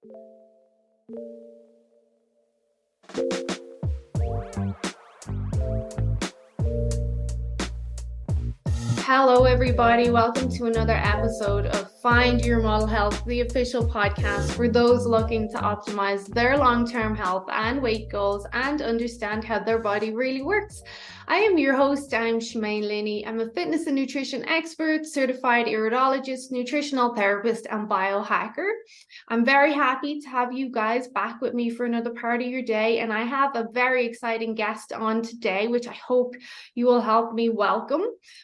Hello, everybody. Welcome to another episode of Find Your Model Health, the official podcast for those looking to optimize their long-term health and weight goals and understand how their body really works. I am your host. I'm Shemaine Linney. I'm a fitness and nutrition expert, certified iridologist, nutritional therapist, and biohacker. I'm very happy to have you guys back with me for another part of your day, and I have a very exciting guest on today, which I hope you will help me welcome.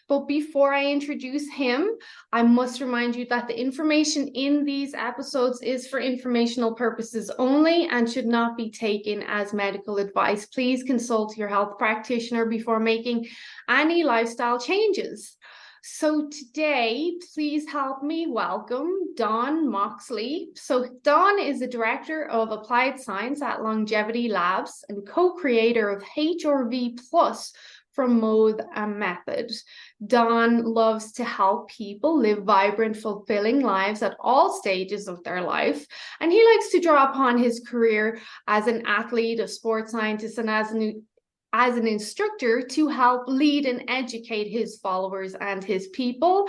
But before I introduce him, I must remind you that the information in these episodes is for informational purposes only and should not be taken as medical advice. Please consult your health practitioner before making any lifestyle changes. So today, please help me welcome Don Moxley. So Don is the Director of Applied Science at Longevity Labs and co-creator of HRV Plus from Mode and Method. Don loves to help people live vibrant, fulfilling lives at all stages of their life. And he likes to draw upon his career as an athlete, a sports scientist, and as an instructor to help lead and educate his followers and his people.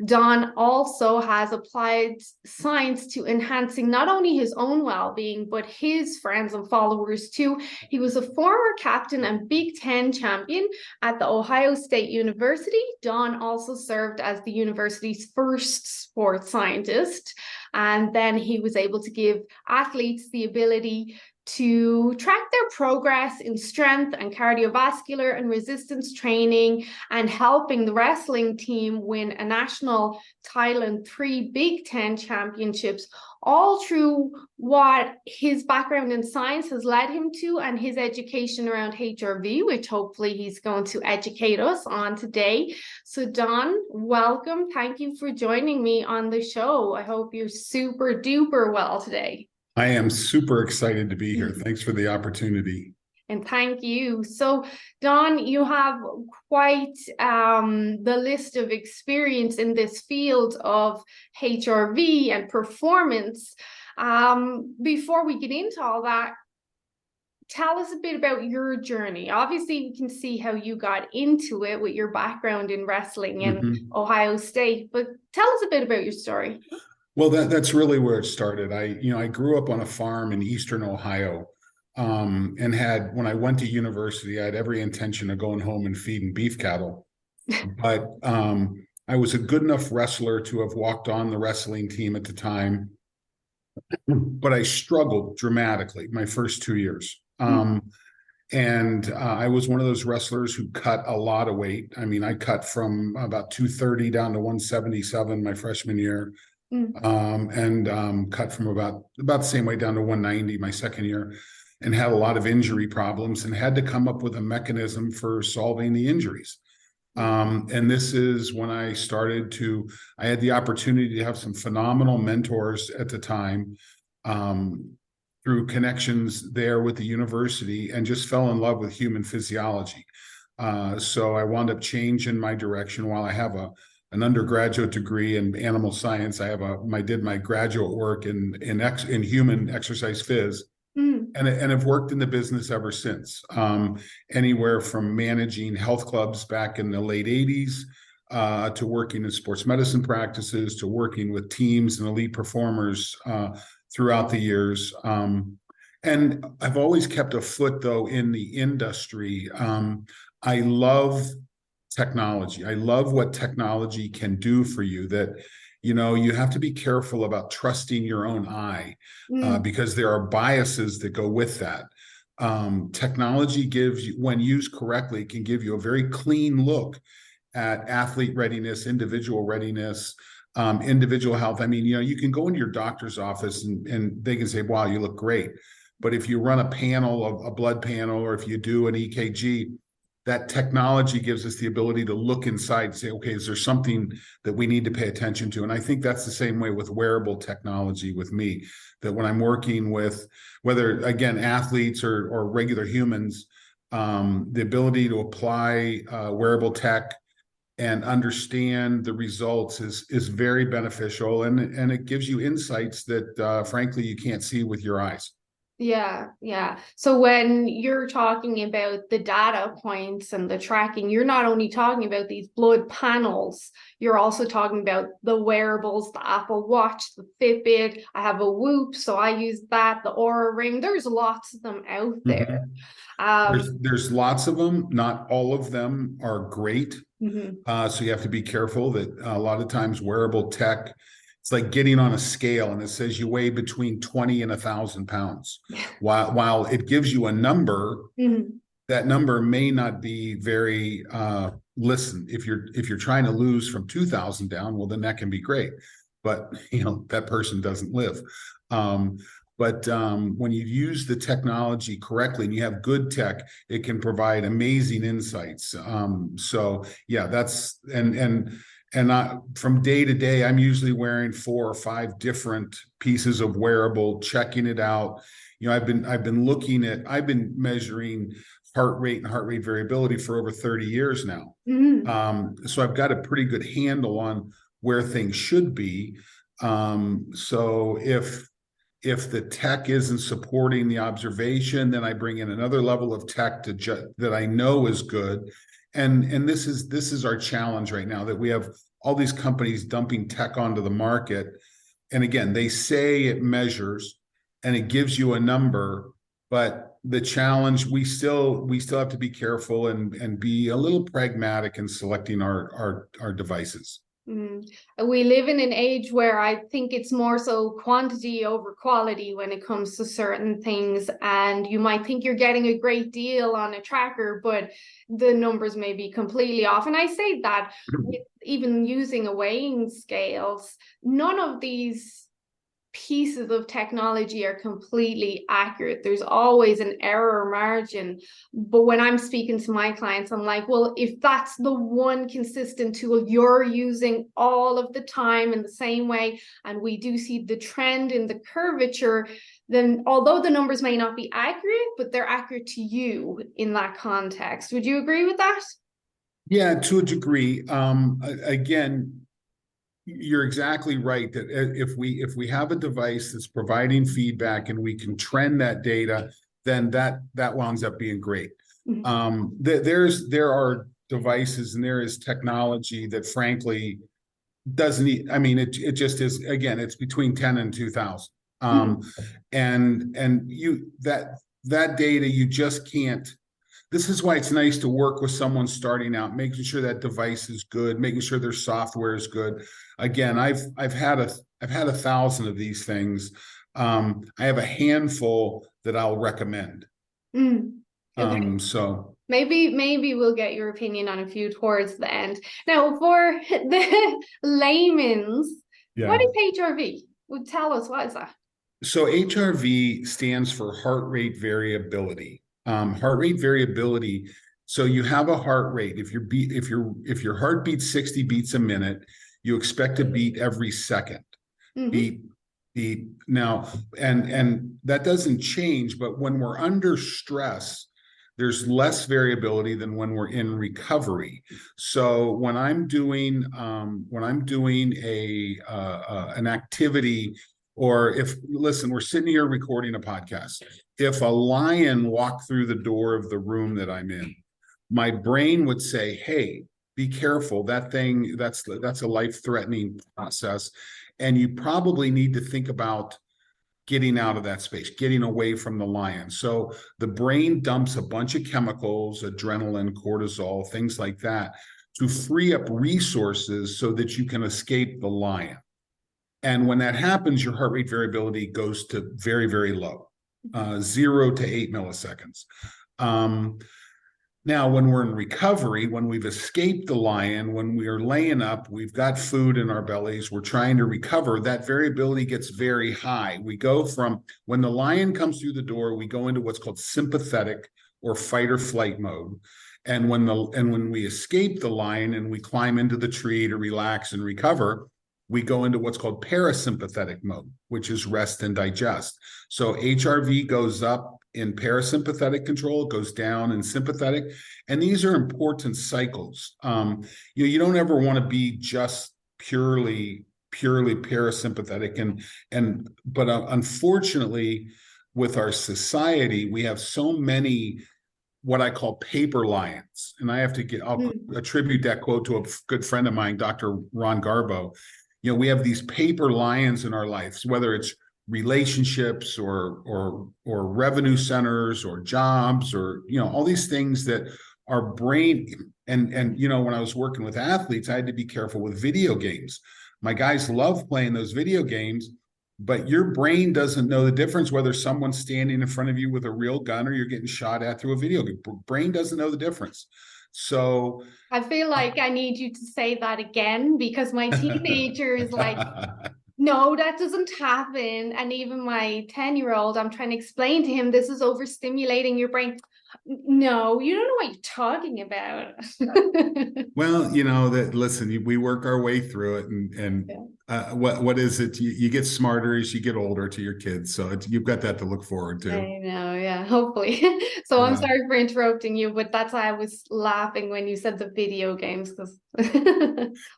Don also has applied science to enhancing not only his own well-being, but his friends and followers too. He was a former captain and Big Ten champion at the Ohio State University. Don also served as the university's first sports scientist. And then he was able to give athletes the ability to track their progress in strength and cardiovascular and resistance training, and helping the wrestling team win a national title and 3 Big Ten championships, all through what his background in science has led him to and his education around HRV, which hopefully he's going to educate us on today. So Don, welcome. Thank you for joining me on the show. I hope you're super duper well today. I am super excited to be here. Thanks for the opportunity. And thank you. So, Don, you have quite the list of experience in this field of HRV and performance. Before we get into all that, tell us a bit about your journey. Obviously, we can see how you got into it with your background in wrestling in Ohio State, but tell us a bit about your story. Well, that's really where it started. I grew up on a farm in eastern Ohio, and when I went to university, I had every intention of going home and feeding beef cattle. But I was a good enough wrestler to have walked on the wrestling team at the time, but I struggled dramatically my first 2 years. And I was one of those wrestlers who cut a lot of weight. I mean, I cut from about 230 down to 177 my freshman year. Cut from about the same way down to 190 my second year, and had a lot of injury problems and had to come up with a mechanism for solving the injuries. And this is when I had the opportunity to have some phenomenal mentors at the time, through connections there with the university, and just fell in love with human physiology. So I wound up changing my direction. While I have an undergraduate degree in animal science, I did my graduate work in human exercise phys, and have worked in the business ever since. Anywhere from managing health clubs back in the late 80s, to working in sports medicine practices, to working with teams and elite performers throughout the years. And I've always kept a foot, though, in the industry. I love technology. I love what technology can do for you. That, you have to be careful about trusting your own eye, because there are biases that go with that. Technology gives you, when used correctly, can give you a very clean look at athlete readiness, individual readiness, individual health. I mean, you can go into your doctor's office and they can say, wow, you look great. But if you run a blood panel, or if you do an EKG, that technology gives us the ability to look inside and say, okay, is there something that we need to pay attention to? And I think that's the same way with wearable technology with me, that when I'm working with, whether, again, athletes or regular humans, the ability to apply wearable tech and understand the results is very beneficial, and it gives you insights that frankly you can't see with your eyes. Yeah, yeah. So when you're talking about the data points and the tracking, you're not only talking about these blood panels, you're also talking about the wearables, the Apple Watch, the Fitbit. I have a Whoop, so I use that, the Aura Ring. There's lots of them out there. There's lots of them. Not all of them are great. So you have to be careful that a lot of times wearable tech, it's like getting on a scale and it says you weigh between 20 and 1,000 pounds. While it gives you a number, that number may not be very, listen, if you're trying to lose from 2,000 down, well, then that can be great. But, that person doesn't live. But when you use the technology correctly and you have good tech, it can provide amazing insights. So yeah, that's from day to day, I'm usually wearing 4 or 5 different pieces of wearable, checking it out. I've been measuring heart rate and heart rate variability for over 30 years now. So I've got a pretty good handle on where things should be. So if the tech isn't supporting the observation, then I bring in another level of tech that I know is good. And this is our challenge right now, that we have all these companies dumping tech onto the market. And again, they say it measures and it gives you a number, but the challenge, we still have to be careful and be a little pragmatic in selecting our devices. We live in an age where I think it's more so quantity over quality when it comes to certain things, and you might think you're getting a great deal on a tracker, but the numbers may be completely off. And I say that with even using a weighing scales, none of these pieces of technology are completely accurate. There's always an error margin. But when I'm speaking to my clients, I'm like, well, if that's the one consistent tool you're using all of the time in the same way, and we do see the trend in the curvature, then although the numbers may not be accurate, but they're accurate to you in that context. Would you agree with that? Yeah, to a degree. Again, you're exactly right that if we have a device that's providing feedback and we can trend that data, then that winds up being great. There are devices and there is technology that frankly doesn't it just is, again, it's between 10 and 2,000. And you that data you just can't. This is why it's nice to work with someone starting out, making sure that device is good, making sure their software is good. Again, I've had 1,000 of these things. I have a handful that I'll recommend. Okay. So maybe we'll get your opinion on a few towards the end. Now, for the layman's, what is HRV? Tell us, what is that? So HRV stands for heart rate variability. Heart rate variability. So you have a heart rate. If your heart beats 60 beats a minute, you expect to beat every second. Beat now, and that doesn't change. But when we're under stress, there's less variability than when we're in recovery. So when I'm doing an activity, or listen, we're sitting here recording a podcast. If a lion walked through the door of the room that I'm in, my brain would say, hey, be careful. That's a life-threatening process. And you probably need to think about getting out of that space, getting away from the lion. So the brain dumps a bunch of chemicals, adrenaline, cortisol, things like that, to free up resources so that you can escape the lion. And when that happens, your heart rate variability goes to very, very low, 0 to 8 milliseconds. Now, when we're in recovery, when we've escaped the lion, when we are laying up, we've got food in our bellies, we're trying to recover, that variability gets very high. We go from, when the lion comes through the door, we go into what's called sympathetic or fight or flight mode. And when we escape the lion and we climb into the tree to relax and recover, we go into what's called parasympathetic mode, which is rest and digest. So HRV goes up in parasympathetic control, it goes down in sympathetic. And these are important cycles. You don't ever want to be just purely parasympathetic. But unfortunately, with our society, we have so many what I call paper lions. And I'll attribute that quote to a good friend of mine, Dr. Ron Garbo. We have these paper lions in our lives, whether it's relationships or revenue centers or jobs or, all these things that our brain and, when I was working with athletes, I had to be careful with video games. My guys love playing those video games, but your brain doesn't know the difference whether someone's standing in front of you with a real gun or you're getting shot at through a video game. Brain doesn't know the difference. So I feel like I need you to say that again, because my teenager is like, no, that doesn't happen. And even my 10-year-old, I'm trying to explain to him, this is overstimulating your brain. No, you don't know what you're talking about. Well, listen, we work our way through it, and what is it? You get smarter as you get older to your kids, so you've got that to look forward to. I know, yeah, hopefully. So I'm sorry for interrupting you, but that's why I was laughing when you said the video games, because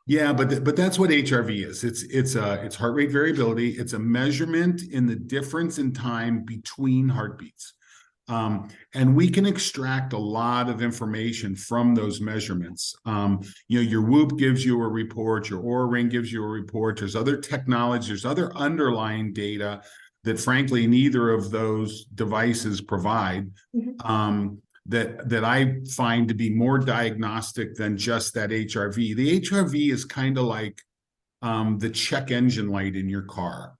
yeah, but that's what HRV is. It's heart rate variability. It's a measurement in the difference in time between heartbeats. And we can extract a lot of information from those measurements. Your Whoop gives you a report, your Oura Ring gives you a report. There's other technology, there's other underlying data that frankly neither of those devices provide. That I find to be more diagnostic than just that HRV. The HRV is kind of like the check engine light in your car.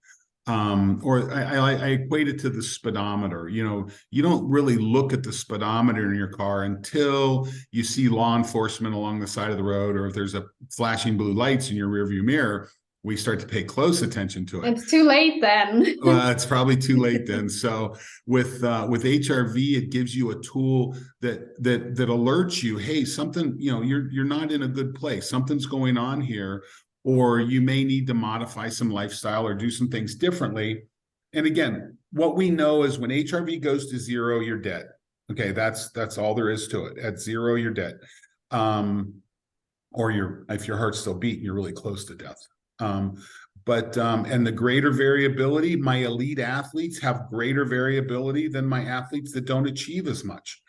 Or I equate it to the speedometer. You don't really look at the speedometer in your car until you see law enforcement along the side of the road, or if there's a flashing blue lights in your rearview mirror, we start to pay close attention to it. It's too late then. Well, it's probably too late then. So with HRV, it gives you a tool that alerts you, hey, something, you're not in a good place. Something's going on here. Or you may need to modify some lifestyle or do some things differently. And again, what we know is when HRV goes to 0, you're dead. Okay, that's all there is to it. At 0, you're dead. Or if your heart's still beating, you're really close to death. And the greater variability, my elite athletes have greater variability than my athletes that don't achieve as much.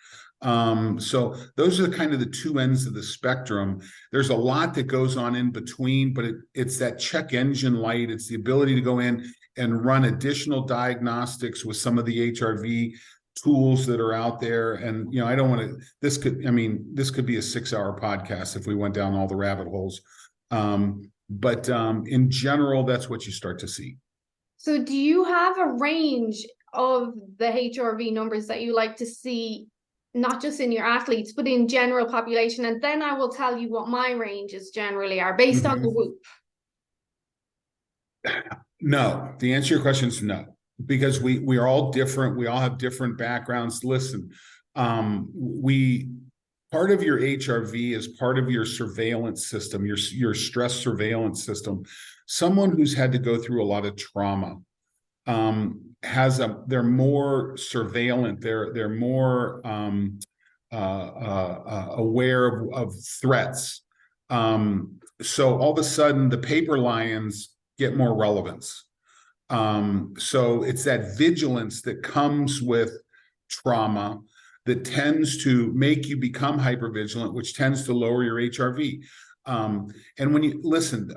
So those are kind of the two ends of the spectrum. There's a lot that goes on in between, but it's that check engine light. It's the ability to go in and run additional diagnostics with some of the HRV tools that are out there. And, I don't want to, this could be a 6-hour podcast if we went down all the rabbit holes. But in general, that's what you start to see. So do you have a range of the HRV numbers that you like to see, not just in your athletes, but in general population? And then I will tell you what my ranges generally are based on the Whoop. No, the answer to your question is no, because we are all different. We all have different backgrounds. Listen, part of your HRV is part of your surveillance system, your stress surveillance system. Someone who's had to go through a lot of trauma, they're more surveillant. They're more aware of threats. So all of a sudden, the paper lions get more relevance. So it's that vigilance that comes with trauma that tends to make you become hypervigilant, which tends to lower your HRV. And when you listen,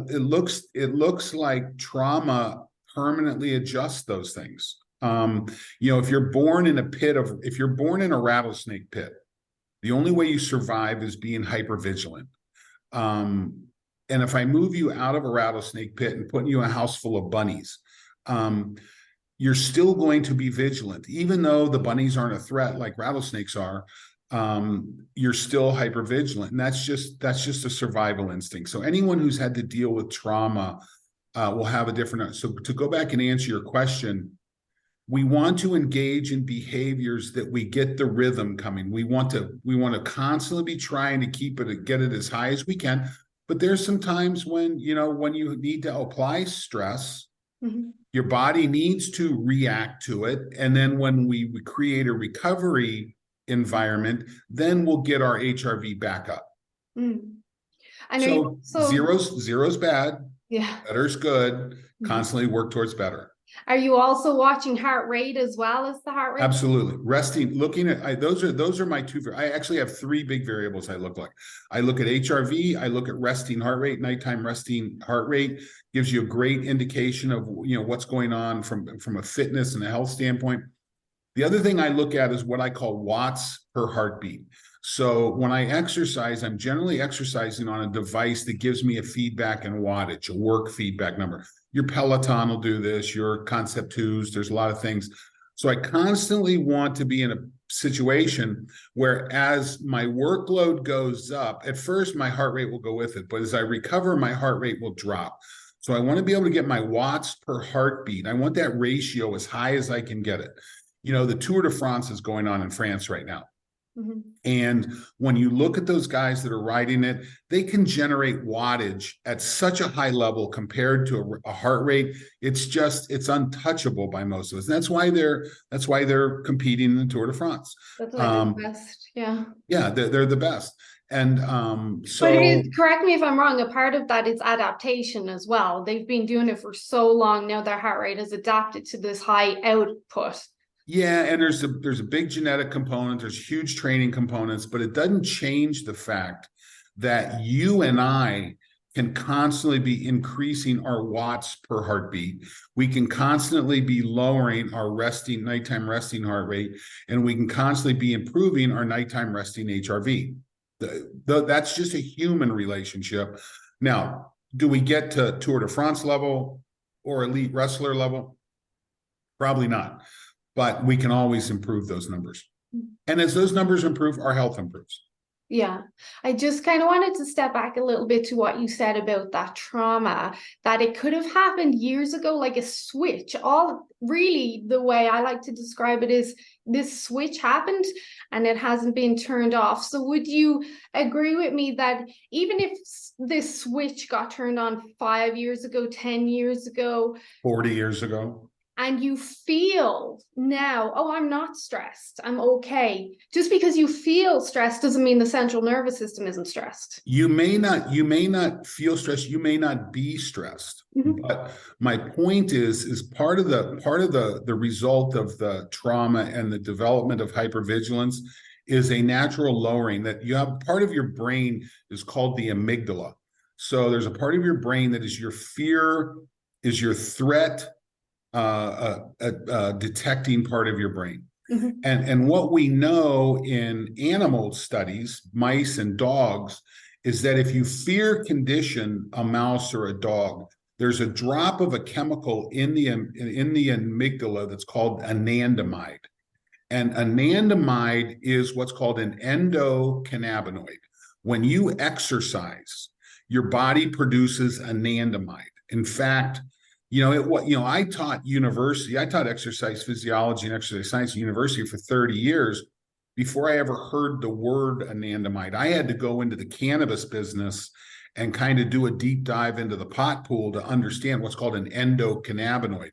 it looks like trauma permanently adjust those things. If you're born in a rattlesnake pit, the only way you survive is being hypervigilant. And if I move you out of a rattlesnake pit and put you in a house full of bunnies, you're still going to be vigilant, even though the bunnies aren't a threat like rattlesnakes are. You're still hypervigilant, and that's just a survival instinct. So anyone who's had to deal with trauma will have a different. So to go back and answer your question, we want to engage in behaviors that we get the rhythm coming. We want to constantly be trying to get it as high as we can. But there's some times when you need to apply stress Mhm. Your body needs to react to it. And then when we create a recovery environment, then we'll get our HRV back up. Mm. And are you So also, zero's bad, yeah. better's good, Mhm. constantly work towards better. Are you also watching heart rate as well as the heart rate? Absolutely. Resting, looking at those are my two. I actually have three big variables I look like. I look at HRV, I look at resting heart rate. Nighttime resting heart rate gives you a great indication of what's going on from a fitness and a health standpoint. The other thing I look at is what I call watts per heartbeat. So when I exercise, I'm generally exercising on a device that gives me a feedback in wattage, a work feedback number. Your Peloton will do this, your Concept 2s, there's a lot of things. So I constantly want to be in a situation where as my workload goes up, at first my heart rate will go with it, but as I recover, my heart rate will drop. So I want to be able to get my watts per heartbeat. I want that ratio as high as I can get it. The Tour de France is going on in France right now. Mm-hmm. And when you look at those guys that are riding it, they can generate wattage at such a high level compared to a heart rate. It's untouchable by most of us. And that's why they're competing in the Tour de France. That's why they're the best. Yeah. Yeah, they're the best. And but it is, correct me if I'm wrong, a part of that is adaptation as well. They've been doing it for so long now, their heart rate has adapted to this high output. Yeah, and there's a big genetic component, there's huge training components, but it doesn't change the fact that you and I can constantly be increasing our watts per heartbeat. We can constantly be lowering our nighttime resting heart rate, and we can constantly be improving our nighttime resting HRV. That's just a human relationship. Now, do we get to Tour de France level or elite wrestler level? Probably not. But we can always improve those numbers. And as those numbers improve, our health improves. Yeah, I just kind of wanted to step back a little bit to what you said about that trauma, that it could have happened years ago, like a switch. All really, the way I like to describe it is this switch happened and it hasn't been turned off. So would you agree with me that even if this switch got turned on 5 years ago, 10 years ago, 40 years ago, and you feel now, oh, I'm not stressed, I'm okay. Just because you feel stressed doesn't mean the central nervous system isn't stressed. You may not feel stressed, you may not be stressed. Mm-hmm. But my point is part of the result of the trauma and the development of hypervigilance is a natural lowering that you have. Part of your brain is called the amygdala. So there's a part of your brain that is your fear, is your threat detecting part of your brain. Mm-hmm. And what we know in animal studies, mice and dogs, is that if you fear condition a mouse or a dog, there's a drop of a chemical in the amygdala that's called anandamide. And anandamide is what's called an endocannabinoid. When you exercise, your body produces anandamide. In fact, I taught exercise physiology and exercise science at university for 30 years before I ever heard the word anandamide. I had to go into the cannabis business and kind of do a deep dive into the pot pool to understand what's called an endocannabinoid.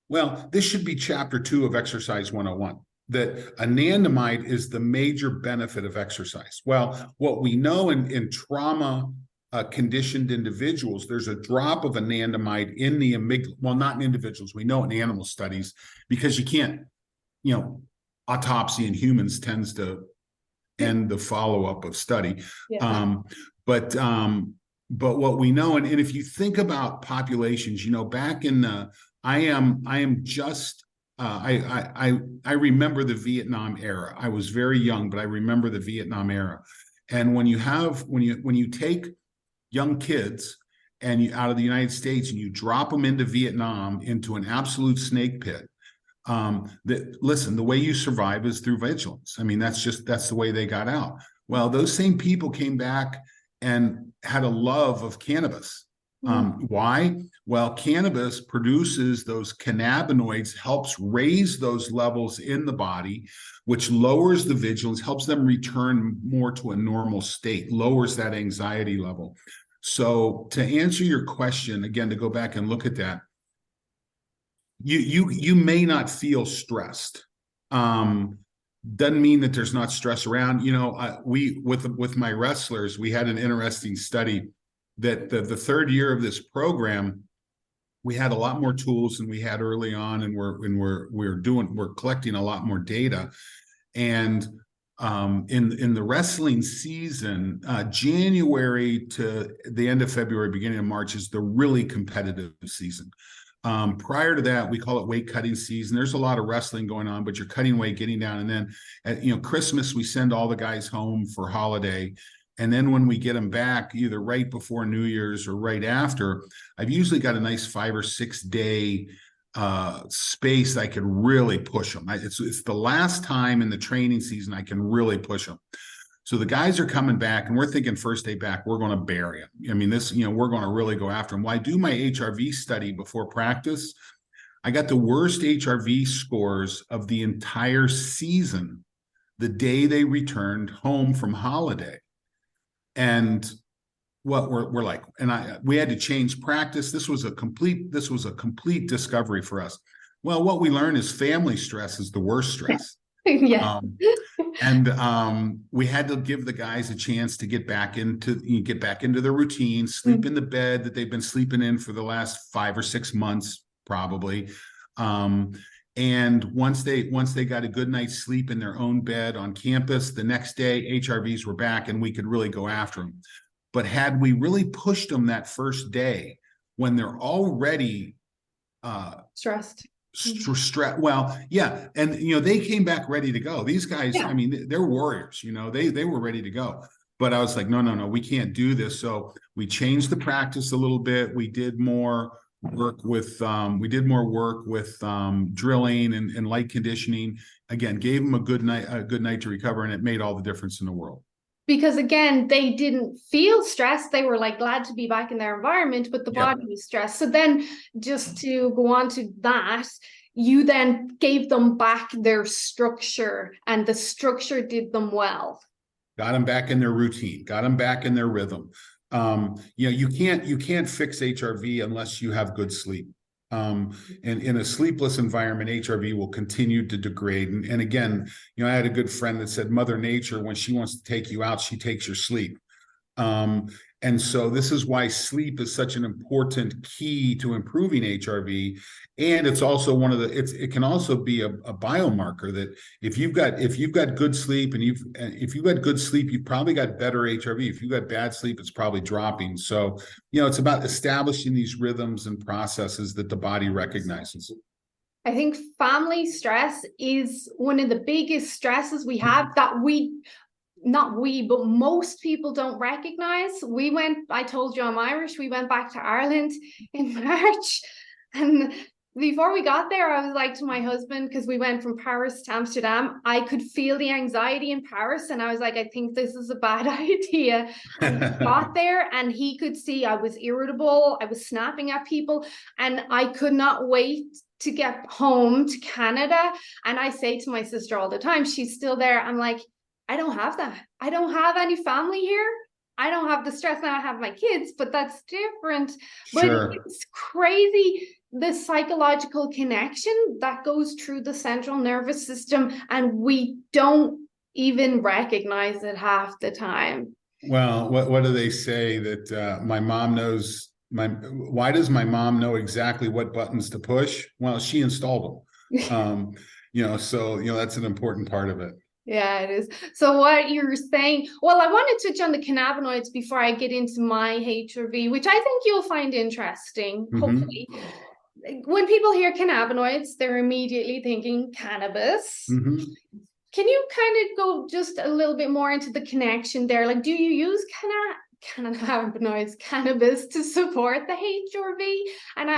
Well, this should be chapter 2 of Exercise 101, that anandamide is the major benefit of exercise. Well, what we know in trauma conditioned individuals, there's a drop of anandamide in the amygdala. Well, not in individuals. We know in animal studies, because you can't, autopsy in humans tends to end the follow-up of study. Yeah. But what we know, and if you think about populations, back in the, I remember the Vietnam era. I was very young, but I remember the Vietnam era. And when you take young kids and out of the United States and you drop them into Vietnam, into an absolute snake pit, the way you survive is through vigilance. I mean, that's the way they got out. Well, those same people came back and had a love of cannabis. Why? Well, cannabis produces those cannabinoids, helps raise those levels in the body, which lowers the vigilance, helps them return more to a normal state, lowers that anxiety level. So to answer your question, again, to go back and look at that, you may not feel stressed. Doesn't mean that there's not stress around. We with my wrestlers, we had an interesting study that the third year of this program, we had a lot more tools than we had early on, and we're collecting a lot more data. And in the wrestling season, January to the end of February, beginning of March is the really competitive season. Prior to that, we call it weight cutting season. There's a lot of wrestling going on, but you're cutting weight, getting down. And then at Christmas, we send all the guys home for holiday. And then when we get them back, either right before New Year's or right after, I've usually got a nice 5 or 6 day space I could really push them. It's the last time in the training season I can really push them. So the guys are coming back, and we're thinking first day back, we're going to bury them. I mean, we're going to really go after them. Well, I do my HRV study before practice. I got the worst HRV scores of the entire season the day they returned home from holiday. And what we're like, and we had to change practice. This was a complete discovery for us. Well, what we learned is family stress is the worst stress. Yeah. We had to give the guys a chance to get back into their routine, sleep in the bed that they've been sleeping in for the last 5 or 6 months, probably. And once they got a good night's sleep in their own bed on campus, the next day HRVs were back and we could really go after them. But had we really pushed them that first day when they're already stressed, well, yeah, and they came back ready to go. These guys, yeah. I mean, they're warriors. They were ready to go. But I was like, no, we can't do this. So we changed the practice a little bit. We did more work with drilling and light conditioning. Again, gave them a good night to recover, and it made all the difference in the world. Because again, they didn't feel stressed. They were like glad to be back in their environment, but the body was stressed. So then, just to go on to that, you then gave them back their structure, and the structure did them well. Got them back in their routine, got them back in their rhythm. You can't fix HRV unless you have good sleep. And in a sleepless environment, HRV will continue to degrade. And again, I had a good friend that said, Mother Nature, when she wants to take you out, she takes your sleep. And so this is why sleep is such an important key to improving HRV. And it's also it can also be a biomarker that if you've got good sleep and if you've got good sleep, you've probably got better HRV. If you've got bad sleep, it's probably dropping. So, it's about establishing these rhythms and processes that the body recognizes. I think family stress is one of the biggest stresses we have that but most people don't recognize. I told you I'm Irish, we went back to Ireland in March, and before we got there, I was like to my husband, because we went from Paris to Amsterdam, I could feel the anxiety in Paris, and I was like, I think this is a bad idea. And we got there, and he could see I was irritable, I was snapping at people, and I could not wait to get home to Canada. And I say to my sister all the time, she's still there, I'm like, I don't have that. I don't have any family here. I don't have the stress. Now I have my kids, but that's different. Sure. But it's crazy, the psychological connection that goes through the central nervous system, and we don't even recognize it half the time. Well, what do they say that my mom knows? Why does my mom know exactly what buttons to push? Well, she installed them. So that's an important part of it. Yeah, it is. So what you're saying, well, I want to touch on the cannabinoids before I get into my HRV, which I think you'll find interesting, hopefully. When people hear cannabinoids, they're immediately thinking cannabis. Can you kind of go just a little bit more into the connection there? Like, do you use cannabis to support the HRV? And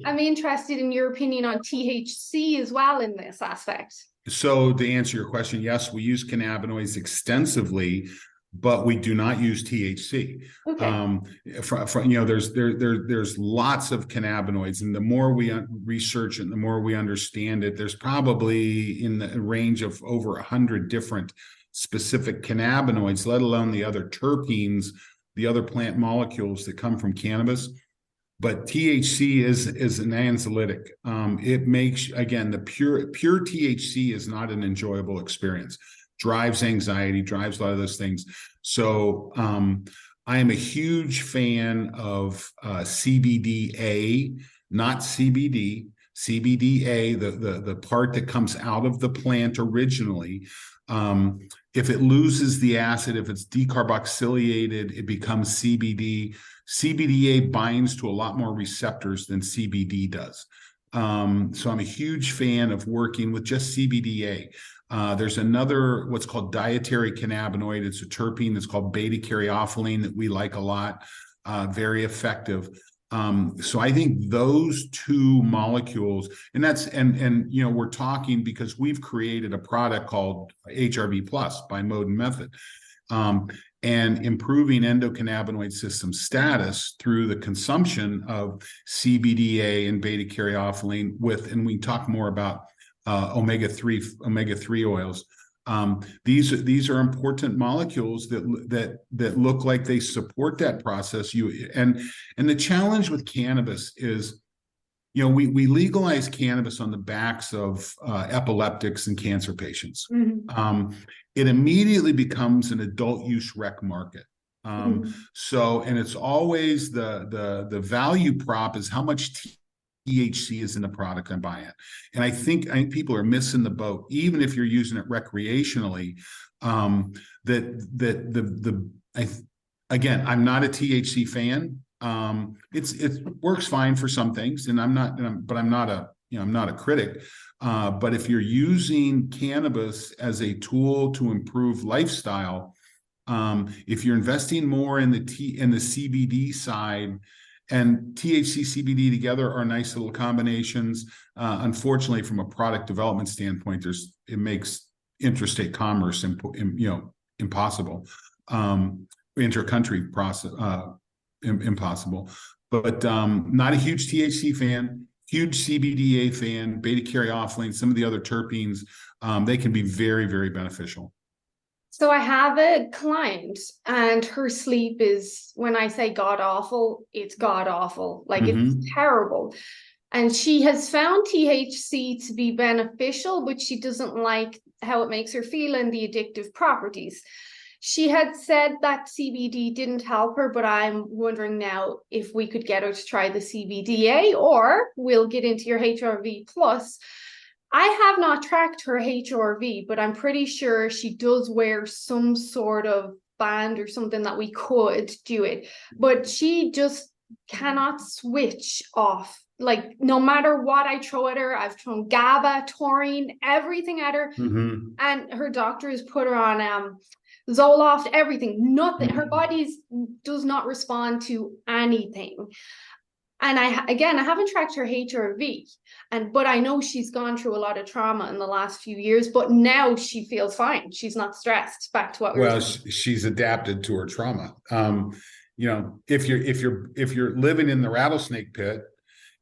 I'm interested in your opinion on THC as well in this aspect. So to answer your question, yes, we use cannabinoids extensively, but we do not use THC. Okay. There's lots of cannabinoids, and the more we research it, the more we understand it. There's probably in the range of over 100 different specific cannabinoids, let alone the other terpenes, the other plant molecules that come from cannabis. but THC is an anxiolytic. It makes, again, the pure THC is not an enjoyable experience. Drives anxiety, drives a lot of those things. So I am a huge fan of CBDA, not CBD. CBDA, the part that comes out of the plant originally. If it loses the acid, if it's decarboxylated, it becomes CBD. CBDA binds to a lot more receptors than CBD does. So I'm a huge fan of working with just CBDA. There's another, what's called dietary cannabinoid. It's a terpene that's called beta-caryophyllene that we like a lot, very effective. So I think those two molecules, and that's, and you know, we're talking because we've created a product called HRV Plus by Mode and Method, and improving endocannabinoid system status through the consumption of CBDA and beta-caryophyllene with, and we can talk more about omega-3 oils. These are important molecules that look like they support that process. And the challenge with cannabis is, you know, we legalize cannabis on the backs of epileptics and cancer patients. Mm-hmm. It immediately becomes an adult use rec market. So, and it's always the value prop is how much THC is in the product I'm buying. And I think people are missing the boat, even if you're using it recreationally. Again, I'm not a THC fan. It works fine for some things, and I'm not a critic. But if you're using cannabis as a tool to improve lifestyle, if you're investing more in the CBD side, and THC, CBD together are nice little combinations. Unfortunately, from a product development standpoint, it makes interstate commerce impossible, inter-country process impossible. But not a huge THC fan, huge CBDA fan, beta-caryophyllene, some of the other terpenes, they can be very, very beneficial. So I have a client and her sleep is, when I say god awful, it's god awful. Like it's terrible. And she has found THC to be beneficial, but she doesn't like how it makes her feel and the addictive properties. She had said that CBD didn't help her, but I'm wondering now if we could get her to try the CBDA, or we'll get into your HRV plus. I have not tracked her HRV, but I'm pretty sure she does wear some sort of band or something that we could do it. But she just cannot switch off. Like, no matter what I throw at her, I've thrown GABA, taurine, everything at her. And her doctor has put her on Zoloft, everything. Nothing. Her body does not respond to anything. And I haven't tracked her HRV, but I know she's gone through a lot of trauma in the last few years, but now she feels fine. She's not stressed. Back to what we were talking. She's adapted to her trauma. You know, if you're living in the rattlesnake pit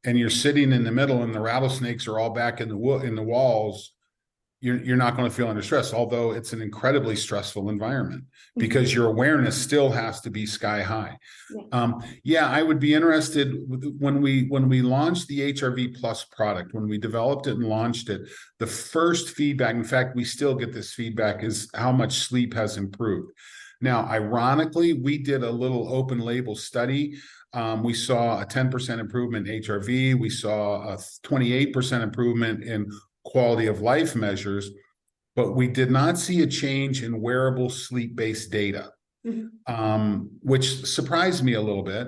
and you're sitting in the middle and the rattlesnakes are all back in the walls, you're not going to feel under stress, although it's an incredibly stressful environment because your awareness still has to be sky high. I would be interested when we launched the HRV Plus product, when we developed it and launched it, the first feedback, in fact, we still get this feedback, is how much sleep has improved. Now, ironically, we did a little open label study. We saw a 10% improvement in HRV. We saw a 28% improvement in quality of life measures, but we did not see a change in wearable sleep-based data, which surprised me a little bit.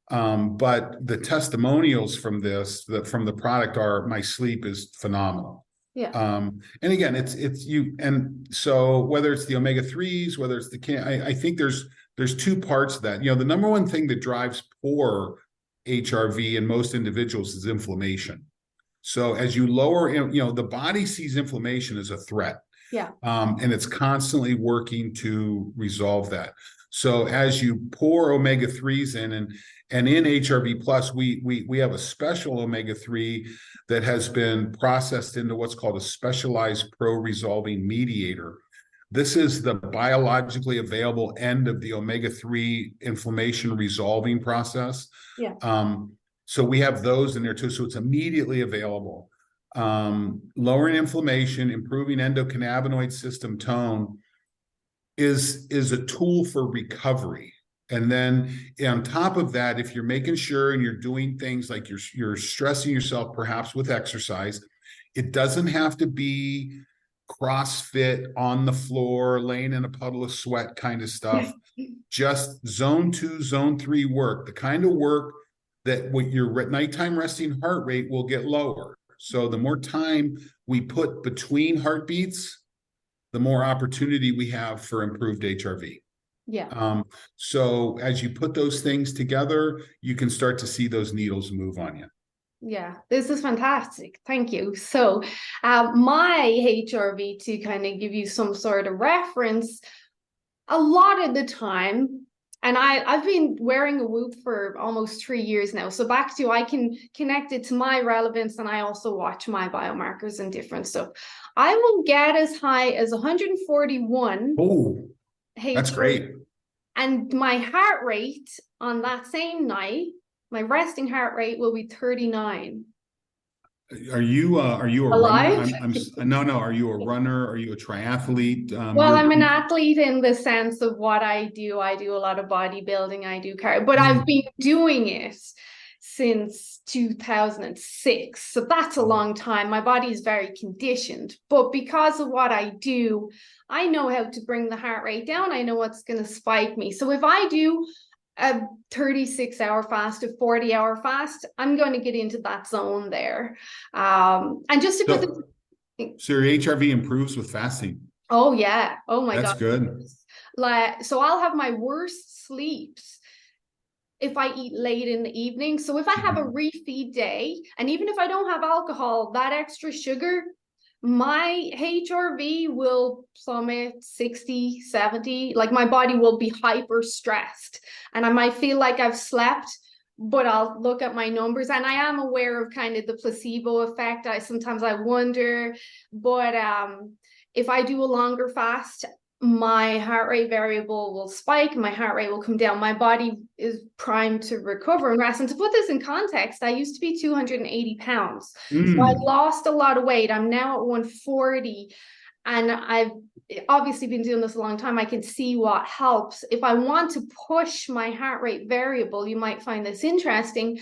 But the testimonials from the product are, my sleep is phenomenal. And again, it's you, and so whether it's the omega-3s, whether it's I think there's two parts of that. You know, the number one thing that drives poor HRV in most individuals is inflammation. So as you lower, you know, the body sees inflammation as a threat. And it's constantly working to resolve that. So as you pour omega-3s in, and in HRV Plus, we have a special omega-3 that has been processed into what's called a specialized pro-resolving mediator. This is the biologically available end of the omega-3 inflammation resolving process. So we have those in there too. So it's immediately available. Lowering inflammation, improving endocannabinoid system tone is a tool for recovery. And then on top of that, if you're making sure and you're doing things like you're stressing yourself perhaps with exercise, it doesn't have to be CrossFit on the floor, laying in a puddle of sweat kind of stuff. Just zone 2, zone 3 work, the kind of work that with your nighttime resting heart rate will get lower. So the more time we put between heartbeats, the more opportunity we have for improved HRV. Yeah. So as you put those things together, you can start to see those needles move on you. Yeah, this is fantastic. Thank you. So, my HRV, to kind of give you some sort of reference, a lot of the time, and I've been wearing a Whoop for almost 3 years now. So back to, I can connect it to my relevance, and I also watch my biomarkers and different stuff. I will get as high as 141 Oh, that's HRV, great. and my heart rate on that same night, my resting heart rate will be 39. Are you a runner? Alive? No. Are you a runner? Are you a triathlete? Well, I'm an athlete in the sense of what I do. I do a lot of bodybuilding. I do cardio, but I've been doing it since 2006. So that's a long time. My body is very conditioned, but because of what I do, I know how to bring the heart rate down. I know what's going to spike me. So if I do a 36-hour fast, a 40-hour fast, I'm going to get into that zone there. And just to put this. So your HRV improves with fasting. Oh yeah. Oh my God. That's good. Like, so I'll have my worst sleeps if I eat late in the evening. So if I have a refeed day, and even if I don't have alcohol, that extra sugar, my HRV will plummet 60, 70. Like my body will be hyper stressed, and I might feel like I've slept, but I'll look at my numbers, and I am aware of kind of the placebo effect. Sometimes I wonder, but if I do a longer fast, my heart rate variable will spike, my heart rate will come down. My body is primed to recover and rest. And to put this in context, I used to be 280 pounds. So I lost a lot of weight. I'm now at 140, and I've obviously been doing this a long time. I can see what helps. If I want to push my heart rate variable, you might find this interesting.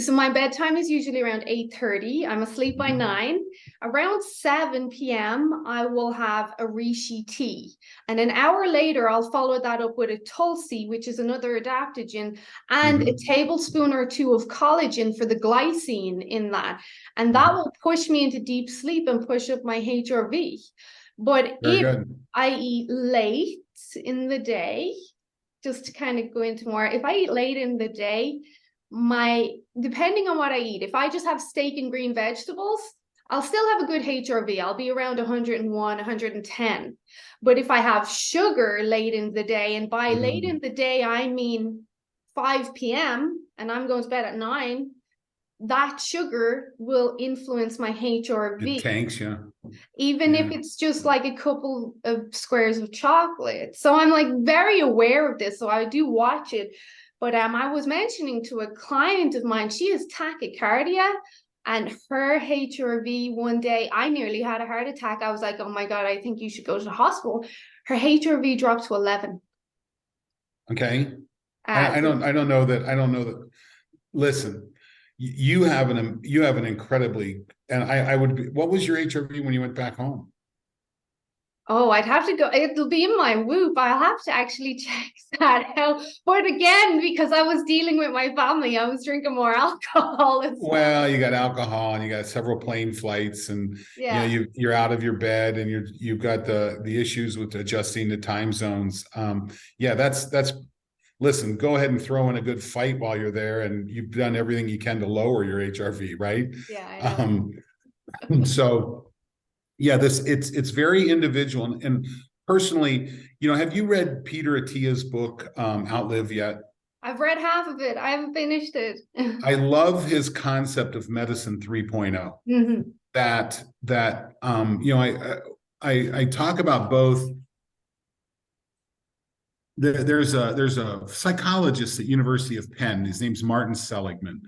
So my bedtime is usually around 8:30. I'm asleep by 9. Around 7 p.m., I will have a reishi tea. And an hour later, I'll follow that up with a tulsi, which is another adaptogen, and a tablespoon or 2 of collagen for the glycine in that. And that will push me into deep sleep and push up my HRV. But if I eat late in the day, just to kind of go into more, if I eat late in the day, depending on what I eat, if I just have steak and green vegetables, I'll still have a good HRV. I'll be around 101, 110. But if I have sugar late in the day, and by late in the day, I mean 5 p.m., and I'm going to bed at 9, that sugar will influence my HRV. It tanks, yeah. Even if it's just like a couple of squares of chocolate. So I'm like very aware of this. So I do watch it. But I was mentioning to a client of mine, she has tachycardia, and her HRV one day, I nearly had a heart attack. I was like, oh my God, I think you should go to the hospital. Her HRV dropped to 11. Okay. I don't know that. Listen, you have an incredibly, and I would be, what was your HRV when you went back home? Oh, I'd have to go. It'll be in my Whoop. I'll have to actually check that out. But again, because I was dealing with my family, I was drinking more alcohol as well. You got alcohol, and you got several plane flights, and you're out of your bed, and you've got the issues with adjusting to time zones. That's. Listen, go ahead and throw in a good fight while you're there, and you've done everything you can to lower your HRV, right? Yeah, I know. So. Yeah, it's very individual. And personally, have you read Peter Attia's book, Outlive yet? I've read half of it. I haven't finished it. I love his concept of medicine 3.0. I talk about both There's a psychologist at University of Penn. His name's Martin Seligman,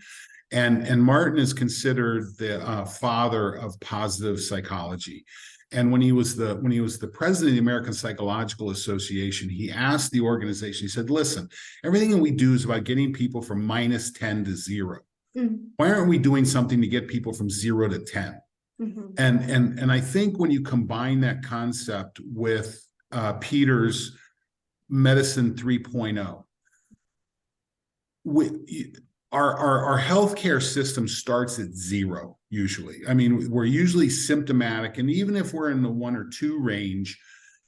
and Martin is considered the father of positive psychology. And when he was the president of the American Psychological Association, he asked the organization. He said, "Listen, everything that we do is about getting people from -10 to 0. Mm-hmm. Why aren't we doing something to get people from 0 to 10?" Mm-hmm. And I think when you combine that concept with Peter's Medicine 3.0, our healthcare system starts at 0 usually. I mean, we're usually symptomatic, and even if we're in the 1 or 2 range,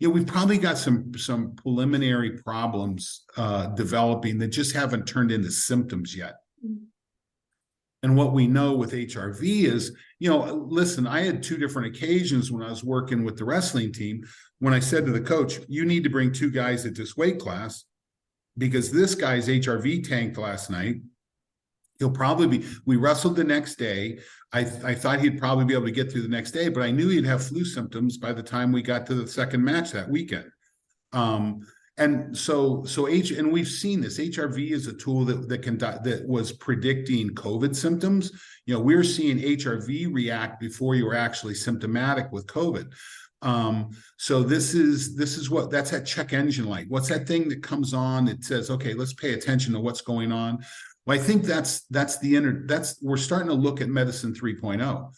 we've probably got some preliminary problems developing that just haven't turned into symptoms yet. Mm-hmm. And what we know with HRV is, listen, I had 2 different occasions when I was working with the wrestling team when I said to the coach, "You need to bring 2 guys at this weight class because this guy's HRV tanked last night. He'll probably be," we wrestled the next day. I thought he'd probably be able to get through the next day, but I knew he'd have flu symptoms by the time we got to the second match that weekend. And and we've seen this. HRV is a tool that was predicting COVID symptoms. We're seeing HRV react before you were actually symptomatic with COVID. So this is that's that check engine light. What's that thing that comes on that says, "Okay, let's pay attention to what's going on"? Well, I think we're starting to look at Medicine 3.0.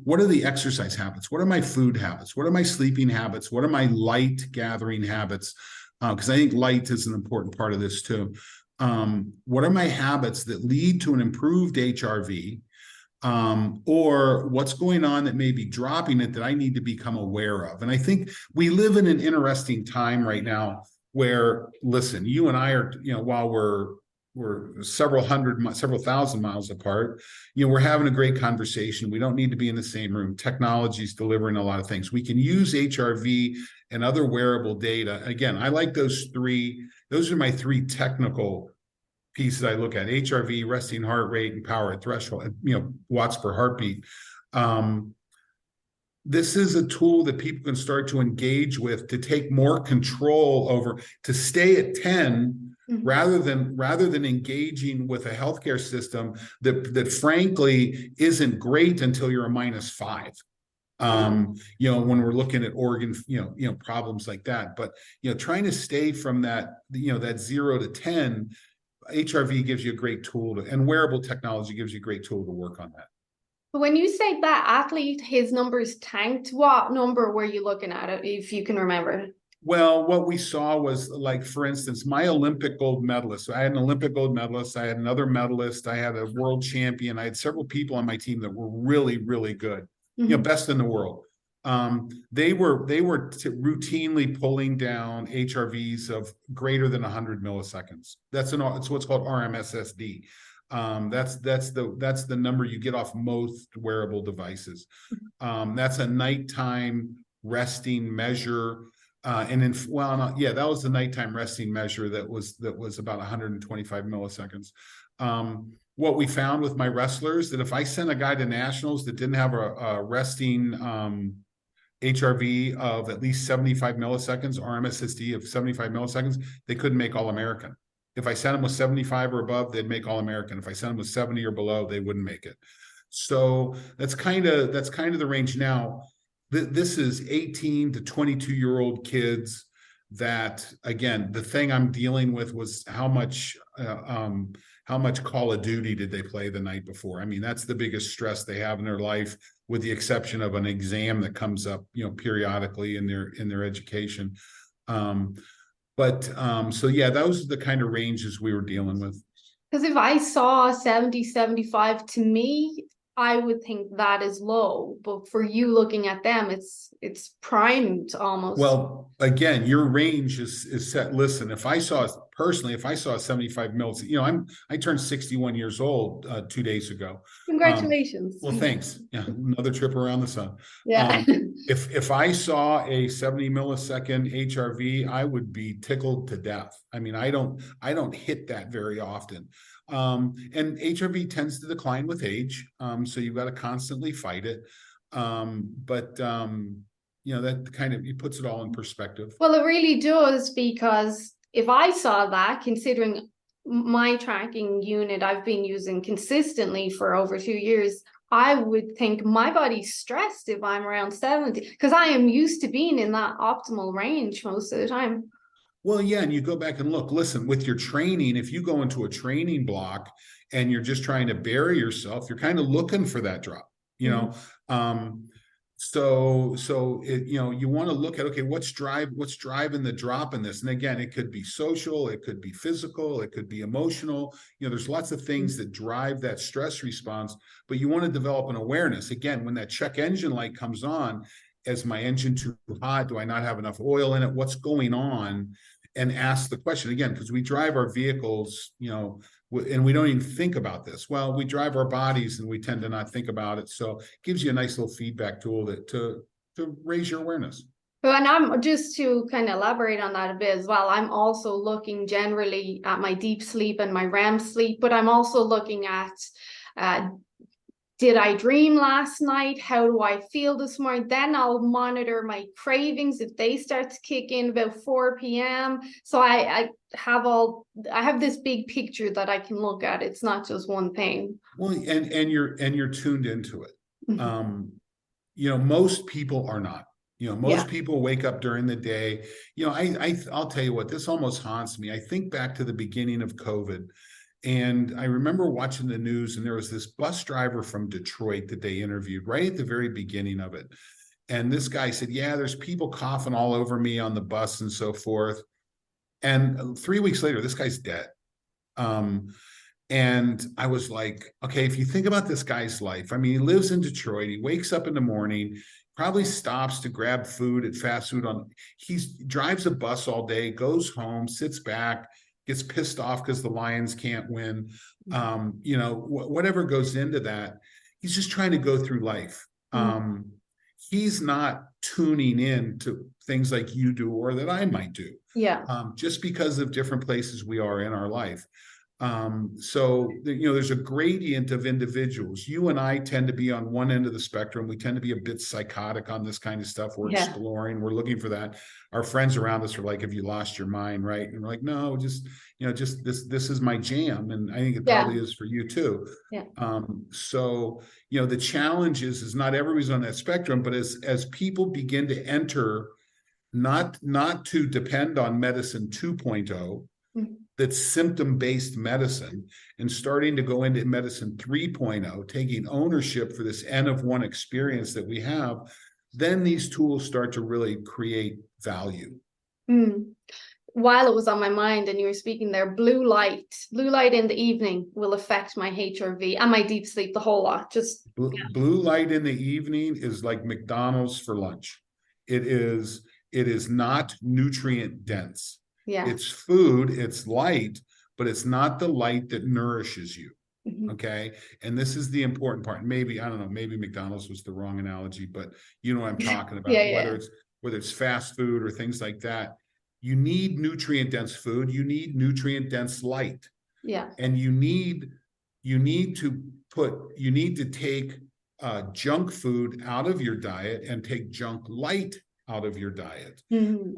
What are the exercise habits? What are my food habits? What are my sleeping habits? What are my light gathering habits? Because I think light is an important part of this too. What are my habits that lead to an improved HRV? Or what's going on that may be dropping it that I need to become aware of? And I think we live in an interesting time right now where, listen, you and I are, while we're several thousand miles apart, we're having a great conversation. We don't need to be in the same room. Technology is delivering a lot of things. We can use HRV and other wearable data. Again, I like those 3. Those are my 3 technical pieces I look at: HRV, resting heart rate, and power at threshold, watts per heartbeat. This is a tool that people can start to engage with to take more control over, to stay at 10, mm-hmm. rather than engaging with a healthcare system that frankly isn't great until you're a -5. When we're looking at organ, problems like that. But trying to stay from that, that 0 to 10, HRV gives you a great tool and wearable technology gives you a great tool to work on that. When you say that athlete, his numbers tanked, what number were you looking at, if you can remember? Well, what we saw was, like, for instance, my Olympic gold medalist. So I had an Olympic gold medalist. I had another medalist. I had a world champion. I had several people on my team that were really, really good, mm-hmm. Best in the world. They were routinely pulling down HRVs of greater than 100 milliseconds. It's what's called RMSSD. That's the number you get off most wearable devices. That's a nighttime resting measure. That was the nighttime resting measure that was about 125 milliseconds. What we found with my wrestlers, that if I sent a guy to nationals that didn't have a resting HRV of at least 75 milliseconds, RMSSD of 75 milliseconds, they couldn't make All-American. If I sent them with 75 or above, they'd make All-American. If I sent them with 70 or below, they wouldn't make it. So that's kind of the range. Now, this is 18 to 22-year-old kids that, again, the thing I'm dealing with was how much Call of Duty did they play the night before? I mean, that's the biggest stress they have in their life, with the exception of an exam that comes up, periodically in their education. So yeah, those are the kind of ranges we were dealing with. Because if I saw 70, 75, to me, I would think that is low, but for you looking at them, it's primed almost. Well, again, your range is set. Listen, if I saw 75 mils, I turned 61 years old 2 days ago. Congratulations. Well, thanks. Yeah, another trip around the sun. Yeah. If I saw a 70 millisecond HRV, I would be tickled to death. I mean, I don't hit that very often. And HRV tends to decline with age. So you've got to constantly fight it. That kind of, it puts it all in perspective. Well, it really does, because if I saw that, considering my tracking unit I've been using consistently for over 2 years, I would think my body's stressed if I'm around 70, because I am used to being in that optimal range most of the time. Well, yeah, and you go back and look, listen, with your training, if you go into a training block and you're just trying to bury yourself, you're kind of looking for that drop, you know. So it, you know, you want to look at, okay, what's driving the drop in this? And again, it could be social, it could be physical, it could be emotional. You know, there's lots of things that drive that stress response, but you want to develop an awareness. Again, when that check engine light comes on, is my engine too hot? Do I not have enough oil in it? What's going on? And ask the question again, because we drive our vehicles, you know, and we don't even think about this. Well, we drive our bodies and we tend to not think about it. So it gives you a nice little feedback tool to raise your awareness. Well, and I'm just to kind of elaborate on that a bit as well. I'm also looking generally at my deep sleep and my REM sleep, but I'm also looking at did I dream last night? How do I feel this morning? Then I'll monitor my cravings if they start to kick in about 4 p.m. So I have this big picture that I can look at. It's not just one thing. Well, and you're tuned into it. You know, most people are not. You know, most people wake up during the day. You know, I'll tell you what, this almost haunts me. I think back to the beginning of COVID. And I remember watching the news, and there was this bus driver from Detroit that they interviewed right at the very beginning of it. And this guy said, yeah, there's people coughing all over me on the bus and so forth. And 3 weeks later, this guy's dead. And I was like, okay, if you think about this guy's life, I mean, he lives in Detroit. He wakes up in the morning, probably stops to grab food at fast food he drives a bus all day, goes home, sits back, gets pissed off because the Lions can't win. You know, whatever goes into that, he's just trying to go through life. He's not tuning in to things like you do or that I might do. Just because of different places we are in our life. So, you know, there's a gradient of individuals. You and I tend to be on one end of the spectrum. We tend to be a bit psychotic on this kind of stuff. We're exploring, we're looking for that. Our friends around us are like, have you lost your mind? Right. And we're like, no, just, you know, just this is my jam. And I think it probably is for you too. So, you know, the challenge is not everybody's on that spectrum, but as people begin to enter, not to depend on medicine 2.0, that's symptom-based medicine, and starting to go into medicine 3.0, taking ownership for this N of one experience that we have, then these tools start to really create value. While it was on my mind and you were speaking there, blue light in the evening will affect my HRV and my deep sleep, the whole lot. Just blue light in the evening is like McDonald's for lunch. It is not nutrient dense. It's food, it's light, but it's not the light that nourishes you. Okay. And this is the important part. Maybe, I don't know, maybe McDonald's was the wrong analogy, but you know what I'm talking about. Whether it's fast food or things like that, you need nutrient dense food, you need nutrient dense light. And you need to take junk food out of your diet and take junk light out of your diet. You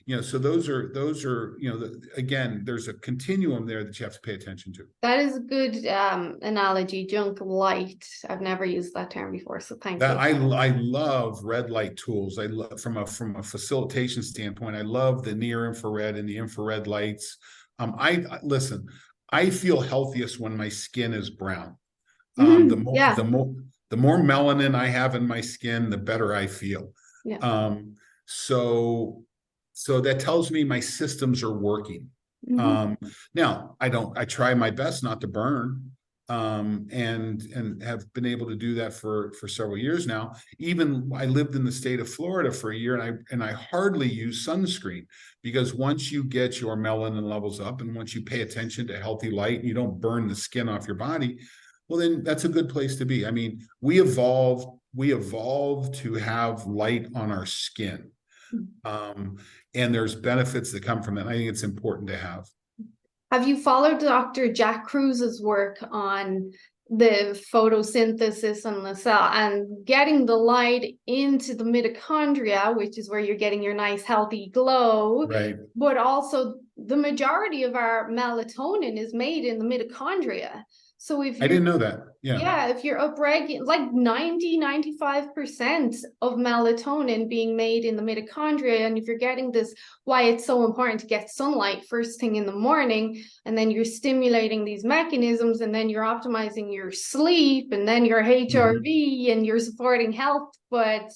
know, so those are, you know, again, there's a continuum there that you have to pay attention to. That is a good analogy, junk light. I've never used that term before, so thank you. I love red light tools. I love from a facilitation standpoint, I love the near infrared and the infrared lights. I feel healthiest when my skin is brown. The more melanin I have in my skin, the better I feel. So that tells me my systems are working. Now I try my best not to burn, and have been able to do that for several years now. Even I lived in the state of Florida for a year, and I hardly use sunscreen, because once you get your melanin levels up and once you pay attention to healthy light and you don't burn the skin off your body, well, then that's a good place to be. I mean, we evolved to have light on our skin. And there's benefits that come from it. I think it's important to have. Have you followed Dr. Jack Kruse's work on the photosynthesis and the cell and getting the light into the mitochondria, which is where you're getting your nice healthy glow, right? But also the majority of our melatonin is made in the mitochondria. So if I you're, didn't know that. Yeah. yeah, if you're upregulating, like 90-95% of melatonin being made in the mitochondria, and if you're getting this, why it's so important to get sunlight first thing in the morning, and then you're stimulating these mechanisms, and then you're optimizing your sleep, and then your HRV, and you're supporting health. But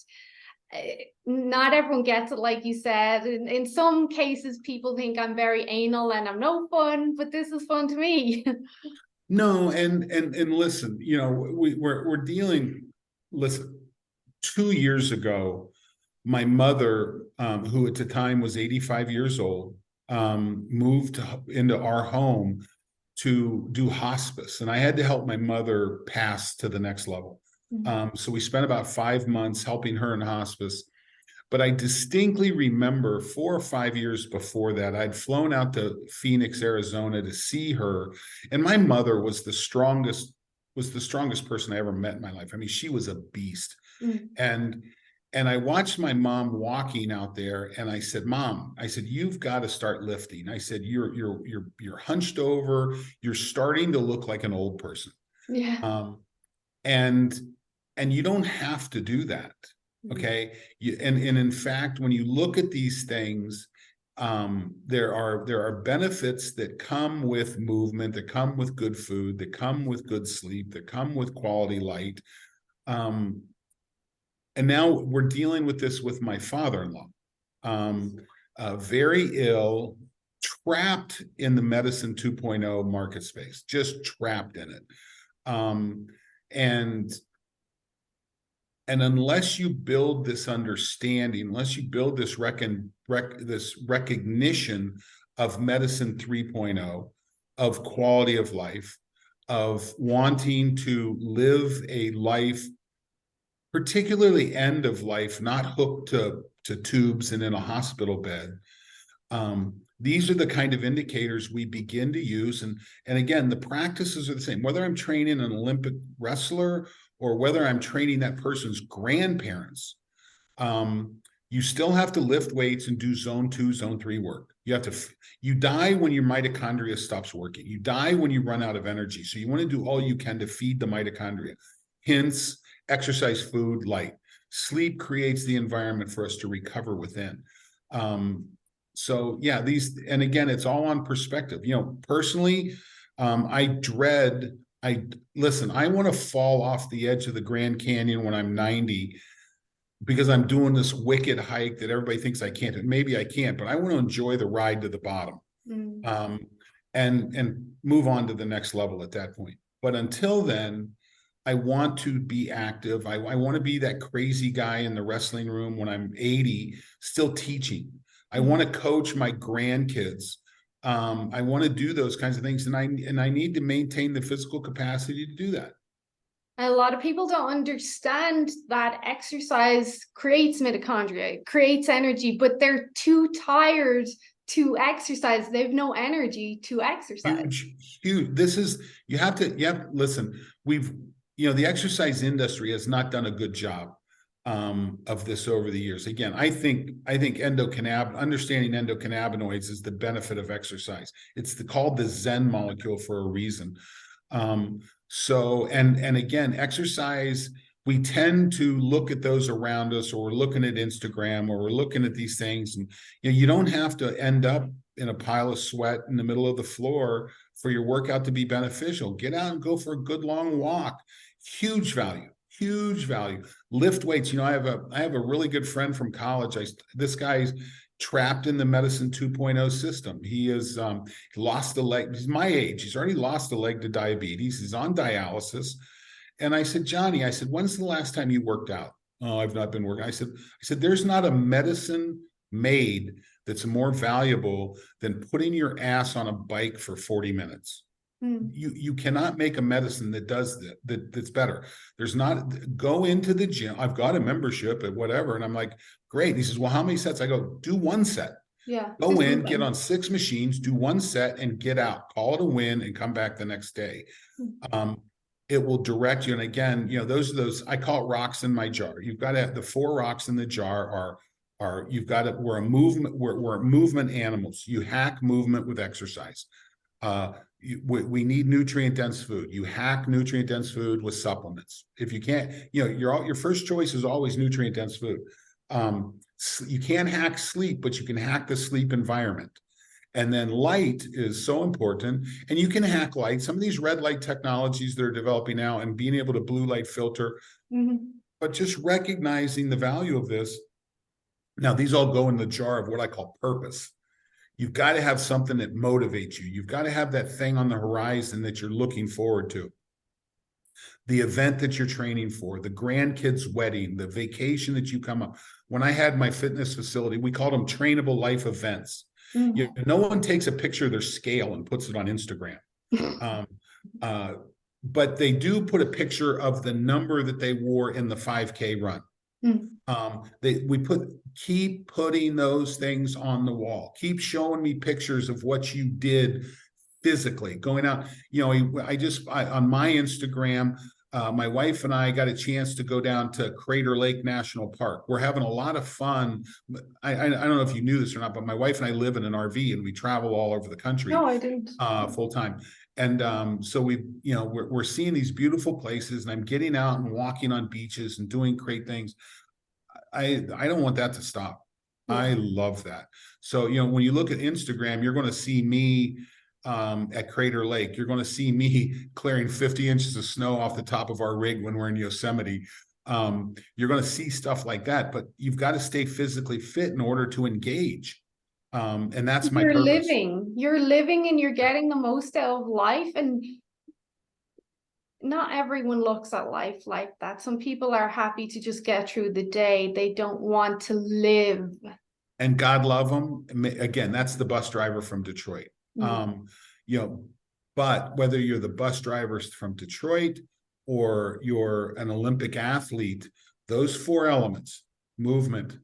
not everyone gets it, like you said. In some cases, people think I'm very anal and I'm no fun, but this is fun to me. No, and listen, you know, we're dealing. Listen, 2 years ago, my mother, who at the time was 85 years old, moved into our home to do hospice, and I had to help my mother pass to the next level. So we spent about 5 months helping her in hospice. But I distinctly remember 4 or 5 years before that, I'd flown out to Phoenix, Arizona to see her. And my mother was the strongest person I ever met in my life. I mean, she was a beast. And I watched my mom walking out there, and I said, Mom, I said, you've got to start lifting. I said, you're hunched over, you're starting to look like an old person. Yeah. And you don't have to do that. Okay. And in fact, when you look at these things, there are benefits that come with movement, that come with good food, that come with good sleep, that come with quality light. And now we're dealing with this with my father-in-law, very ill, trapped in the medicine 2.0 market space, just trapped in it. And unless you build this understanding, unless you build this recognition of medicine 3.0, of quality of life, of wanting to live a life, particularly end of life, not hooked to tubes and in a hospital bed, these are the kind of indicators we begin to use. And again, the practices are the same. Whether I'm training an Olympic wrestler or whether I'm training that person's grandparents, you still have to lift weights and do zone 2, zone 3 work. You die when your mitochondria stops working. You die when you run out of energy. So you want to do all you can to feed the mitochondria. Hence, exercise, food, light. Sleep creates the environment for us to recover within. So yeah, and again, it's all on perspective. You know, personally, I want to fall off the edge of the Grand Canyon when I'm 90 because I'm doing this wicked hike that everybody thinks I can't do. Maybe I can't, but I want to enjoy the ride to the bottom, and move on to the next level at that point. But until then, I want to be active. I want to be that crazy guy in the wrestling room when I'm 80, still teaching. I want to coach my grandkids. I want to do those kinds of things, and I need to maintain the physical capacity to do that. A lot of people don't understand that exercise creates mitochondria, creates energy, but they're too tired to exercise. They have no energy to exercise. Huge. Listen, the exercise industry has not done a good job of this over the years. Again, I think understanding endocannabinoids is the benefit of exercise. It's called the Zen molecule for a reason. So again, exercise, we tend to look at those around us, or we're looking at Instagram, or we're looking at these things, and you don't have to end up in a pile of sweat in the middle of the floor for your workout to be beneficial. Get out and go for a good long walk. Huge value. Lift weights. I have a really good friend from college. This guy's trapped in the medicine 2.0 system. He has lost a leg. He's my age. He's already lost a leg to diabetes. He's on dialysis. And I said, Johnny, when's the last time you worked out? Oh, I've not been working. I said, there's not a medicine made that's more valuable than putting your ass on a bike for 40 minutes. You cannot make a medicine that does that's better. Go into the gym. I've got a membership at whatever. And I'm like, great. He says, well, how many sets? I go, do one set. Yeah. Go in, get on 6 machines, do one set and get out, call it a win and come back the next day. It will direct you. And again, those I call it rocks in my jar. You've got to have the 4 rocks in the jar are you've got it. We're movement animals. You hack movement with exercise. We need nutrient dense food. You hack nutrient dense food with supplements. If you can't, your first choice is always nutrient dense food. You can't hack sleep, but you can hack the sleep environment. And then light is so important, and you can hack light. Some of these red light technologies that are developing now, and being able to blue light filter, but just recognizing the value of this. Now, these all go in the jar of what I call purpose. You've got to have something that motivates you. You've got to have that thing on the horizon that you're looking forward to. The event that you're training for, the grandkids' wedding, the vacation that you come up. When I had my fitness facility, we called them trainable life events. No one takes a picture of their scale and puts it on Instagram. But they do put a picture of the number that they wore in the 5K run. Keep putting those things on the wall. Keep showing me pictures of what you did physically going out. On my Instagram, my wife and I got a chance to go down to Crater Lake National Park. We're having a lot of fun. I don't know if you knew this or not, but my wife and I live in an RV and we travel all over the country. No, I didn't. Full time. And so we're seeing these beautiful places, and I'm getting out and walking on beaches and doing great things. I don't want that to stop. I love that. So, when you look at Instagram, you're going to see me at Crater Lake. You're going to see me clearing 50 inches of snow off the top of our rig when we're in Yosemite. You're going to see stuff like that, but you've got to stay physically fit in order to engage. And that's my purpose. You're living and you're getting the most out of life. And not everyone looks at life like that. Some people are happy to just get through the day. They don't want to live. And God love them. Again, that's the bus driver from Detroit. But whether you're the bus driver from Detroit or you're an Olympic athlete, those four elements, movement,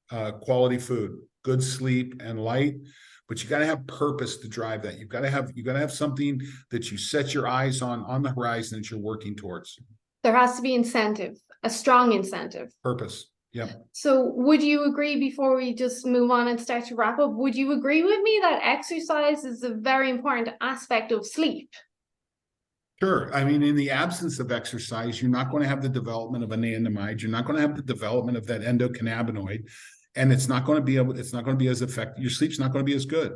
quality food, good sleep, and light, but you got to have purpose to drive that. You got to have something that you set your eyes on the horizon that you're working towards. There has to be incentive, a strong incentive. Purpose. Yeah. So would you agree, before we just move on and start to wrap up, would you agree with me that exercise is a very important aspect of sleep? Sure. I mean, in the absence of exercise, you're not going to have the development of anandamide. You're not going to have the development of that endocannabinoid, and it's not going to be as effective. Your sleep's not going to be as good.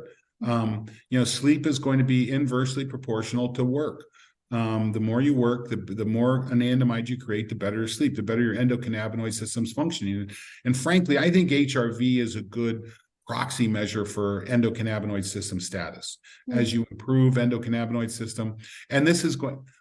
Sleep is going to be inversely proportional to work. The more you work, the more anandamide you create, the better your sleep, the better your endocannabinoid system's functioning. And frankly, I think HRV is a good proxy measure for endocannabinoid system status. As you improve endocannabinoid system. And this is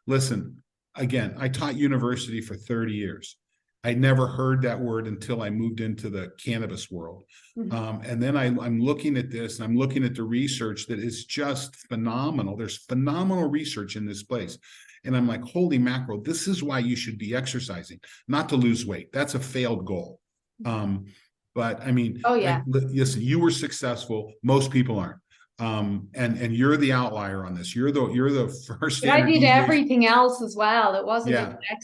listen, again, I taught university for 30 years. I never heard that word until I moved into the cannabis world. And then I'm looking at this, and I'm looking at the research that is just phenomenal. There's phenomenal research in this place. And I'm like, holy mackerel, this is why you should be exercising, not to lose weight. That's a failed goal. But I mean, listen, you were successful. Most people aren't. And you're the outlier on this. You're the first. But I did everything else as well. It wasn't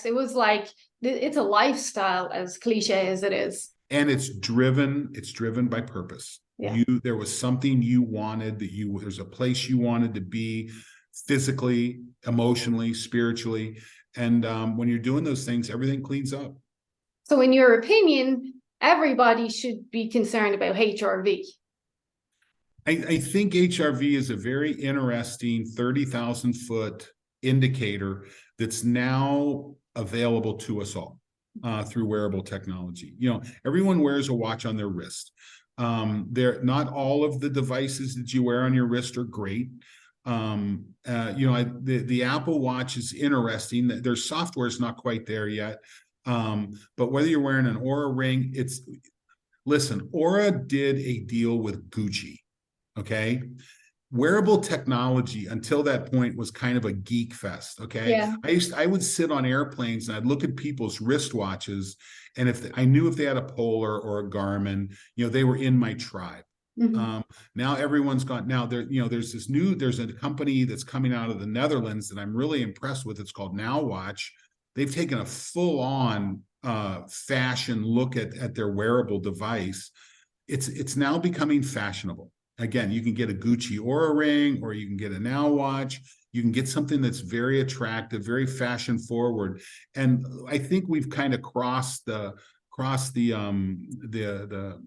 it was like, it's a lifestyle, as cliche as it is. And it's driven by purpose. There was something you wanted, there's a place you wanted to be physically, emotionally, spiritually. And when you're doing those things, everything cleans up. So in your opinion, everybody should be concerned about HRV. I think HRV is a very interesting 30,000 foot indicator that's now available to us all through wearable technology. Everyone wears a watch on their wrist. Not all of the devices that you wear on your wrist are great. The Apple Watch is interesting. Their software is not quite there yet. But whether you're wearing an Oura ring, listen, Oura did a deal with Gucci. Okay. Wearable technology until that point was kind of a geek fest. Okay. Yeah. I would sit on airplanes and I'd look at people's wristwatches. And I knew if they had a Polar or a Garmin, they were in my tribe. Now everyone's gone. Now there's a company that's coming out of the Netherlands that I'm really impressed with. It's called Now Watch. They've taken a full on fashion look at their wearable device. it's now becoming fashionable. Again, you can get a Gucci Aura ring, or you can get a Now watch. You can get something that's very attractive, very fashion forward. And I think we've kind of crossed the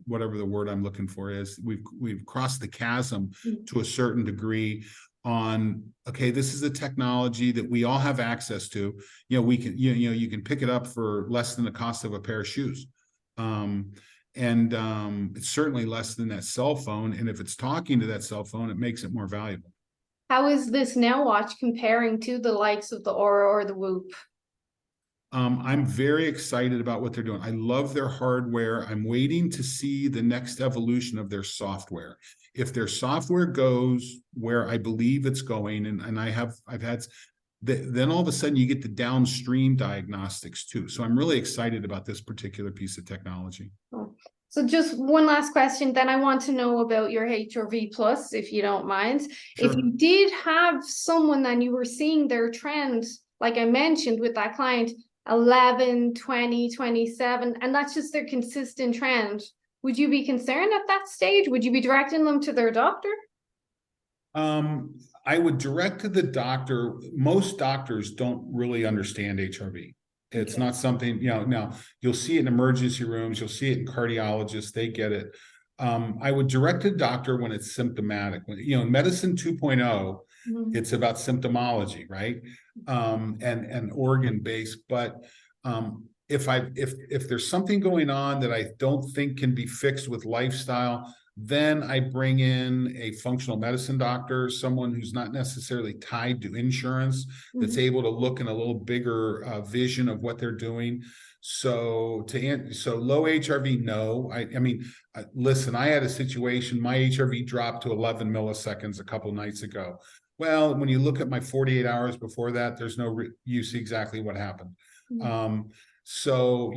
whatever the word I'm looking for is, we've crossed the chasm to a certain degree on, okay, this is a technology that we all have access to. We can, you can pick it up for less than the cost of a pair of shoes. It's certainly less than that cell phone. And if it's talking to that cell phone, it makes it more valuable. How is this Now watch comparing to the likes of the Aura or the Whoop? I'm very excited about what they're doing. I love their hardware. I'm waiting to see the next evolution of their software. If their software goes where I believe it's going, and I've had, then all of a sudden you get the downstream diagnostics too. So I'm really excited about this particular piece of technology. So just one last question, then I want to know about your HRV Plus, if you don't mind. Sure. If you did have someone and you were seeing their trend, like I mentioned with that client, 11, 20, 27, and that's just their consistent trend, would you be concerned at that stage? Would you be directing them to their doctor? I would direct to the doctor. Most doctors don't really understand HRV. It's not something, now you'll see it in emergency rooms, you'll see it in cardiologists, they get it. I would direct a doctor when it's symptomatic. In medicine 2.0, it's about symptomology, right? And organ-based. But if there's something going on that I don't think can be fixed with lifestyle, then I bring in a functional medicine doctor, someone who's not necessarily tied to insurance, that's able to look in a little bigger vision of what they're doing. So low HRV, no. I mean, listen, I had a situation, my HRV dropped to 11 milliseconds a couple nights ago. Well, when you look at my 48 hours before that, there's you see exactly what happened. So,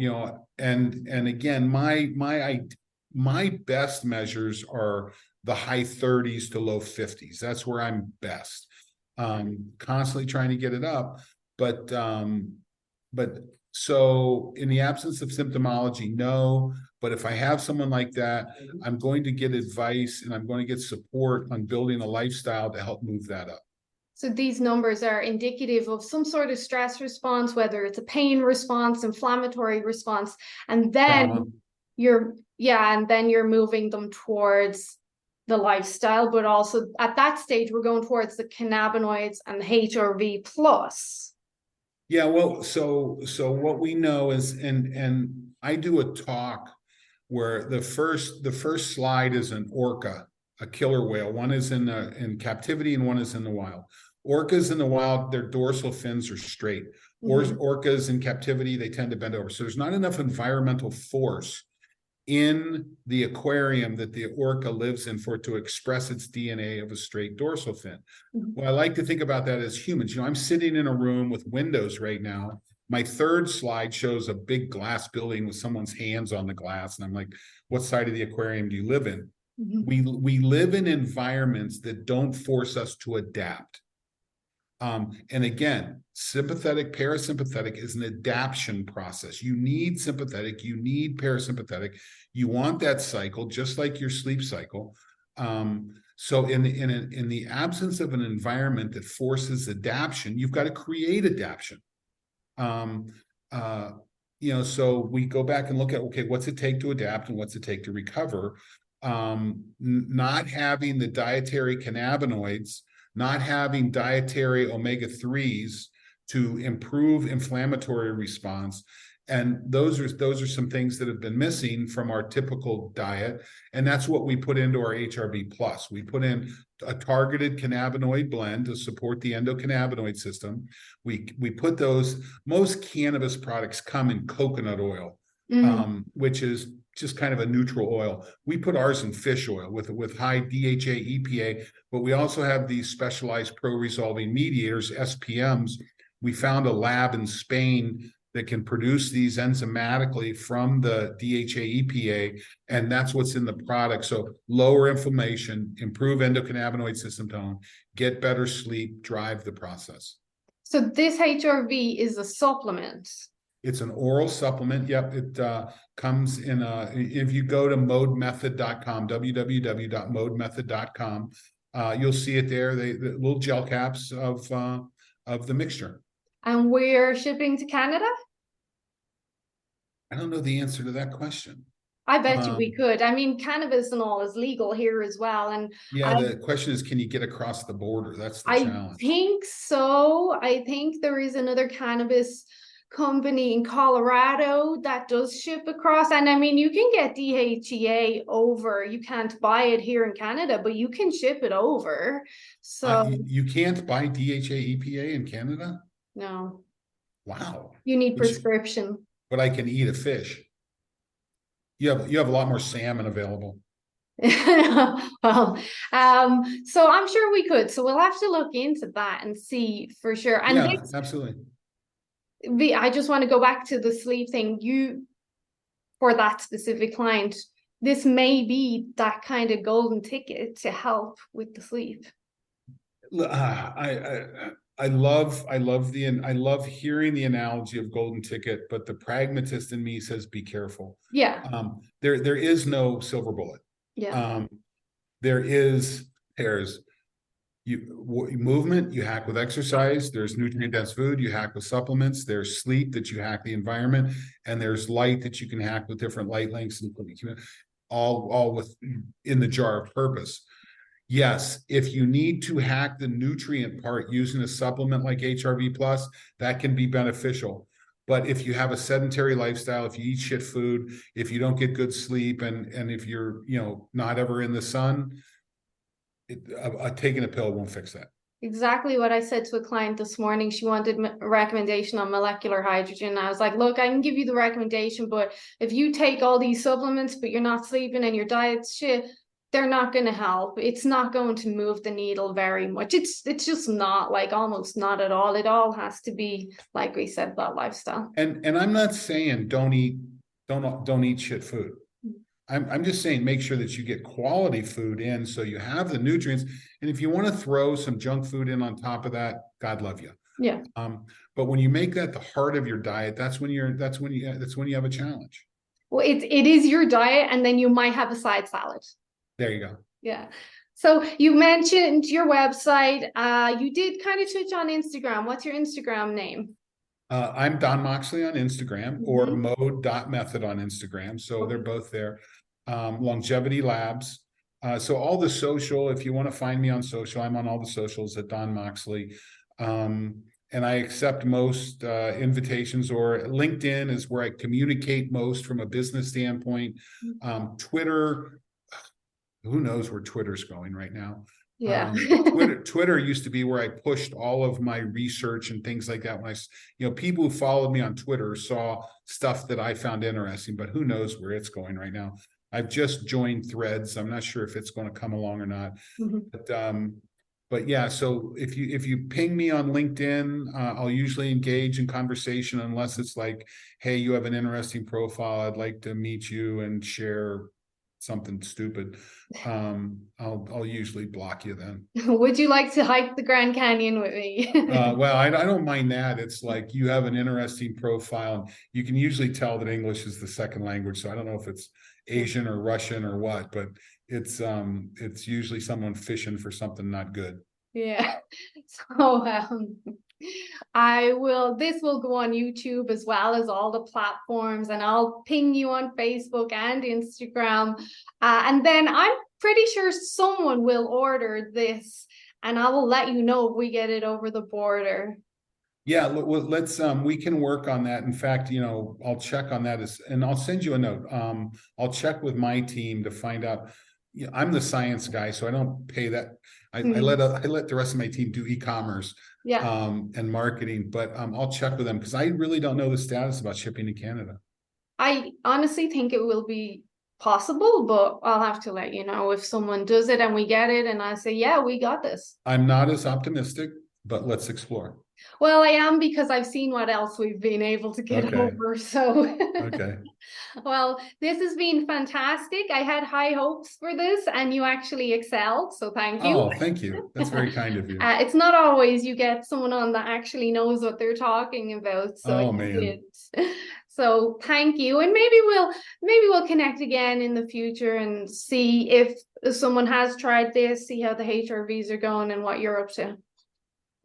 and again, my best measures are the high 30s to low 50s. That's where I'm best. Constantly trying to get it up, but so in the absence of symptomology, no. But if I have someone like that, I'm going to get advice and I'm going to get support on building a lifestyle to help move that up. So these numbers are indicative of some sort of stress response, whether it's a pain response, inflammatory response, and then you're moving them towards the lifestyle, but also at that stage, we're going towards the cannabinoids and the HRV plus. Yeah, well, so what we know is, and I do a talk where the first slide is an orca, a killer whale. One is in captivity and one is in the wild. Orcas in the wild, their dorsal fins are straight. Orcas in captivity, they tend to bend over. So there's not enough environmental force in the aquarium that the orca lives in for it to express its DNA of a straight dorsal fin. Well, I like to think about that as humans. I'm sitting in a room with windows right now. My third slide shows a big glass building with someone's hands on the glass. And I'm like, what side of the aquarium do you live in? We live in environments that don't force us to adapt. And again, sympathetic, parasympathetic is an adaptation process. You need sympathetic, you need parasympathetic. You want that cycle, just like your sleep cycle. So in the absence of an environment that forces adaptation, you've got to create adaptation. So we go back and look at, okay, what's it take to adapt and what's it take to recover? Not having the dietary cannabinoids, not having dietary omega-3s to improve inflammatory response. And those are some things that have been missing from our typical diet. And that's what we put into our HRV Plus. We put in a targeted cannabinoid blend to support the endocannabinoid system. We put those, most cannabis products come in coconut oil, which is just kind of a neutral oil. We put ours in fish oil with high DHA, EPA, but we also have these specialized pro-resolving mediators, SPMs. We found a lab in Spain that can produce these enzymatically from the DHA, EPA, and that's what's in the product. So lower inflammation, improve endocannabinoid system tone, get better sleep, drive the process. So this HRV is a supplement. It's an oral supplement. Yep, it comes in if you go to modemethod.com, www.modemethod.com, you'll see it there. The little gel caps of the mixture. And we're shipping to Canada? I don't know the answer to that question. I bet you we could. I mean, cannabis and all is legal here as well. And yeah, the question is, can you get across the border? That's the I challenge. think so. I think there is another cannabis company in Colorado that does ship across. And I mean, you can get DHEA over. You can't buy it here in Canada, but you can ship it over. So you can't buy DHA EPA in Canada? no. Wow. You need prescription. But I can eat a fish. You have a lot more salmon available. Well, so I'm sure we could. So we'll have to look into that and see for sure. And yeah, absolutely. I just want to go back to the sleep thing. For that specific client, this may be that kind of golden ticket to help with the sleep. I love hearing the analogy of golden ticket, but the pragmatist in me says be careful. There is no silver bullet. There's movement, you hack with exercise. There's nutrient dense food, you hack with supplements. There's sleep that you hack the environment, and there's light that you can hack with different light lengths, and all in the jar of purpose. Yes, if you need to hack the nutrient part using a supplement like HRV plus, that can be beneficial. But if you have a sedentary lifestyle, if you eat shit food, if you don't get good sleep, and if you're not ever in the sun, taking a pill won't fix that. Exactly what I said to a client this morning. She wanted a recommendation on molecular hydrogen. I was like, look, I can give you the recommendation, but if you take all these supplements, but you're not sleeping and your diet's shit, they're not going to help. It's not going to move the needle very much. It's just not, like, almost not at all. It all has to be, like we said, that lifestyle. And I'm not saying don't eat shit food. I'm just saying make sure that you get quality food in so you have the nutrients. And if you want to throw some junk food in on top of that, God love you. Yeah. But when you make that the heart of your diet, that's when you have a challenge. Well, it is your diet, and then you might have a side salad. There you go. Yeah. So you mentioned your website. You did kind of touch on Instagram. What's your Instagram name? I'm Don Moxley on Instagram, or mode.method on Instagram. So they're both there. Longevity Labs. So all the social, if you want to find me on social, I'm on all the socials at Don Moxley. And I accept most invitations, or LinkedIn is where I communicate most from a business standpoint. Twitter, who knows where Twitter's going right now? Yeah. Twitter used to be where I pushed all of my research and things like that. When people who followed me on Twitter saw stuff that I found interesting, but who knows where it's going right now. I've just joined Threads. I'm not sure if it's going to come along or not. But yeah, so if you ping me on LinkedIn, I'll usually engage in conversation, unless it's like, hey, you have an interesting profile, I'd like to meet you and share something stupid. I'll usually block you then. Would you like to hike the Grand Canyon with me? Well, I don't mind that. It's like you have an interesting profile, and you can usually tell that English is the second language. So I don't know if it's Asian or Russian or what, but it's usually someone fishing for something not good. Yeah. So this will go on YouTube as well as all the platforms, and I'll ping you on Facebook and Instagram. And then I'm pretty sure someone will order this, and I will let you know if we get it over the border. Yeah, let's we can work on that. In fact, I'll check on that, and I'll send you a note. I'll check with my team to find out. I'm the science guy, so I don't pay that. I let the rest of my team do e-commerce, and marketing, but I'll check with them, because I really don't know the status about shipping to Canada. I honestly think it will be possible, but I'll have to let you know if someone does it and we get it, and I say, yeah, we got this. I'm not as optimistic, but let's explore. Well, I am, because I've seen what else we've been able to get Okay. over. So, Okay. well, this has been fantastic. I had high hopes for this, and you actually excelled. So, thank you. Oh, thank you. That's very kind of you. It's not always you get someone on that actually knows what they're talking about. So, Oh, you man. did. So, thank you, and maybe we'll connect again in the future and see if someone has tried this, see how the HRVs are going and what you're up to.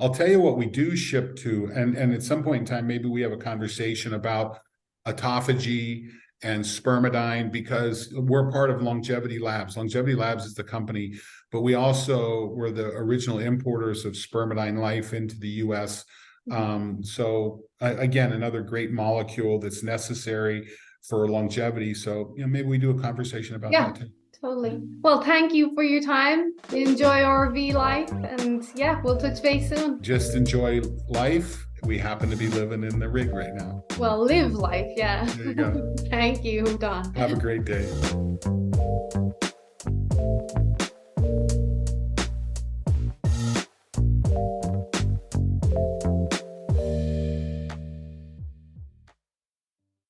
I'll tell you what we do ship to, and at some point in time, maybe we have a conversation about autophagy and spermidine, because we're part of Longevity Labs. Longevity Labs is the company, but we also were the original importers of spermidine life into the US. So again, another great molecule that's necessary for longevity. So, maybe we do a conversation about that too. Totally. Well, thank you for your time. Enjoy RV life, and yeah, we'll touch base soon. Just enjoy life. We happen to be living in the rig right now. Well, live life, yeah. There you go. Thank you, Don. Have a great day.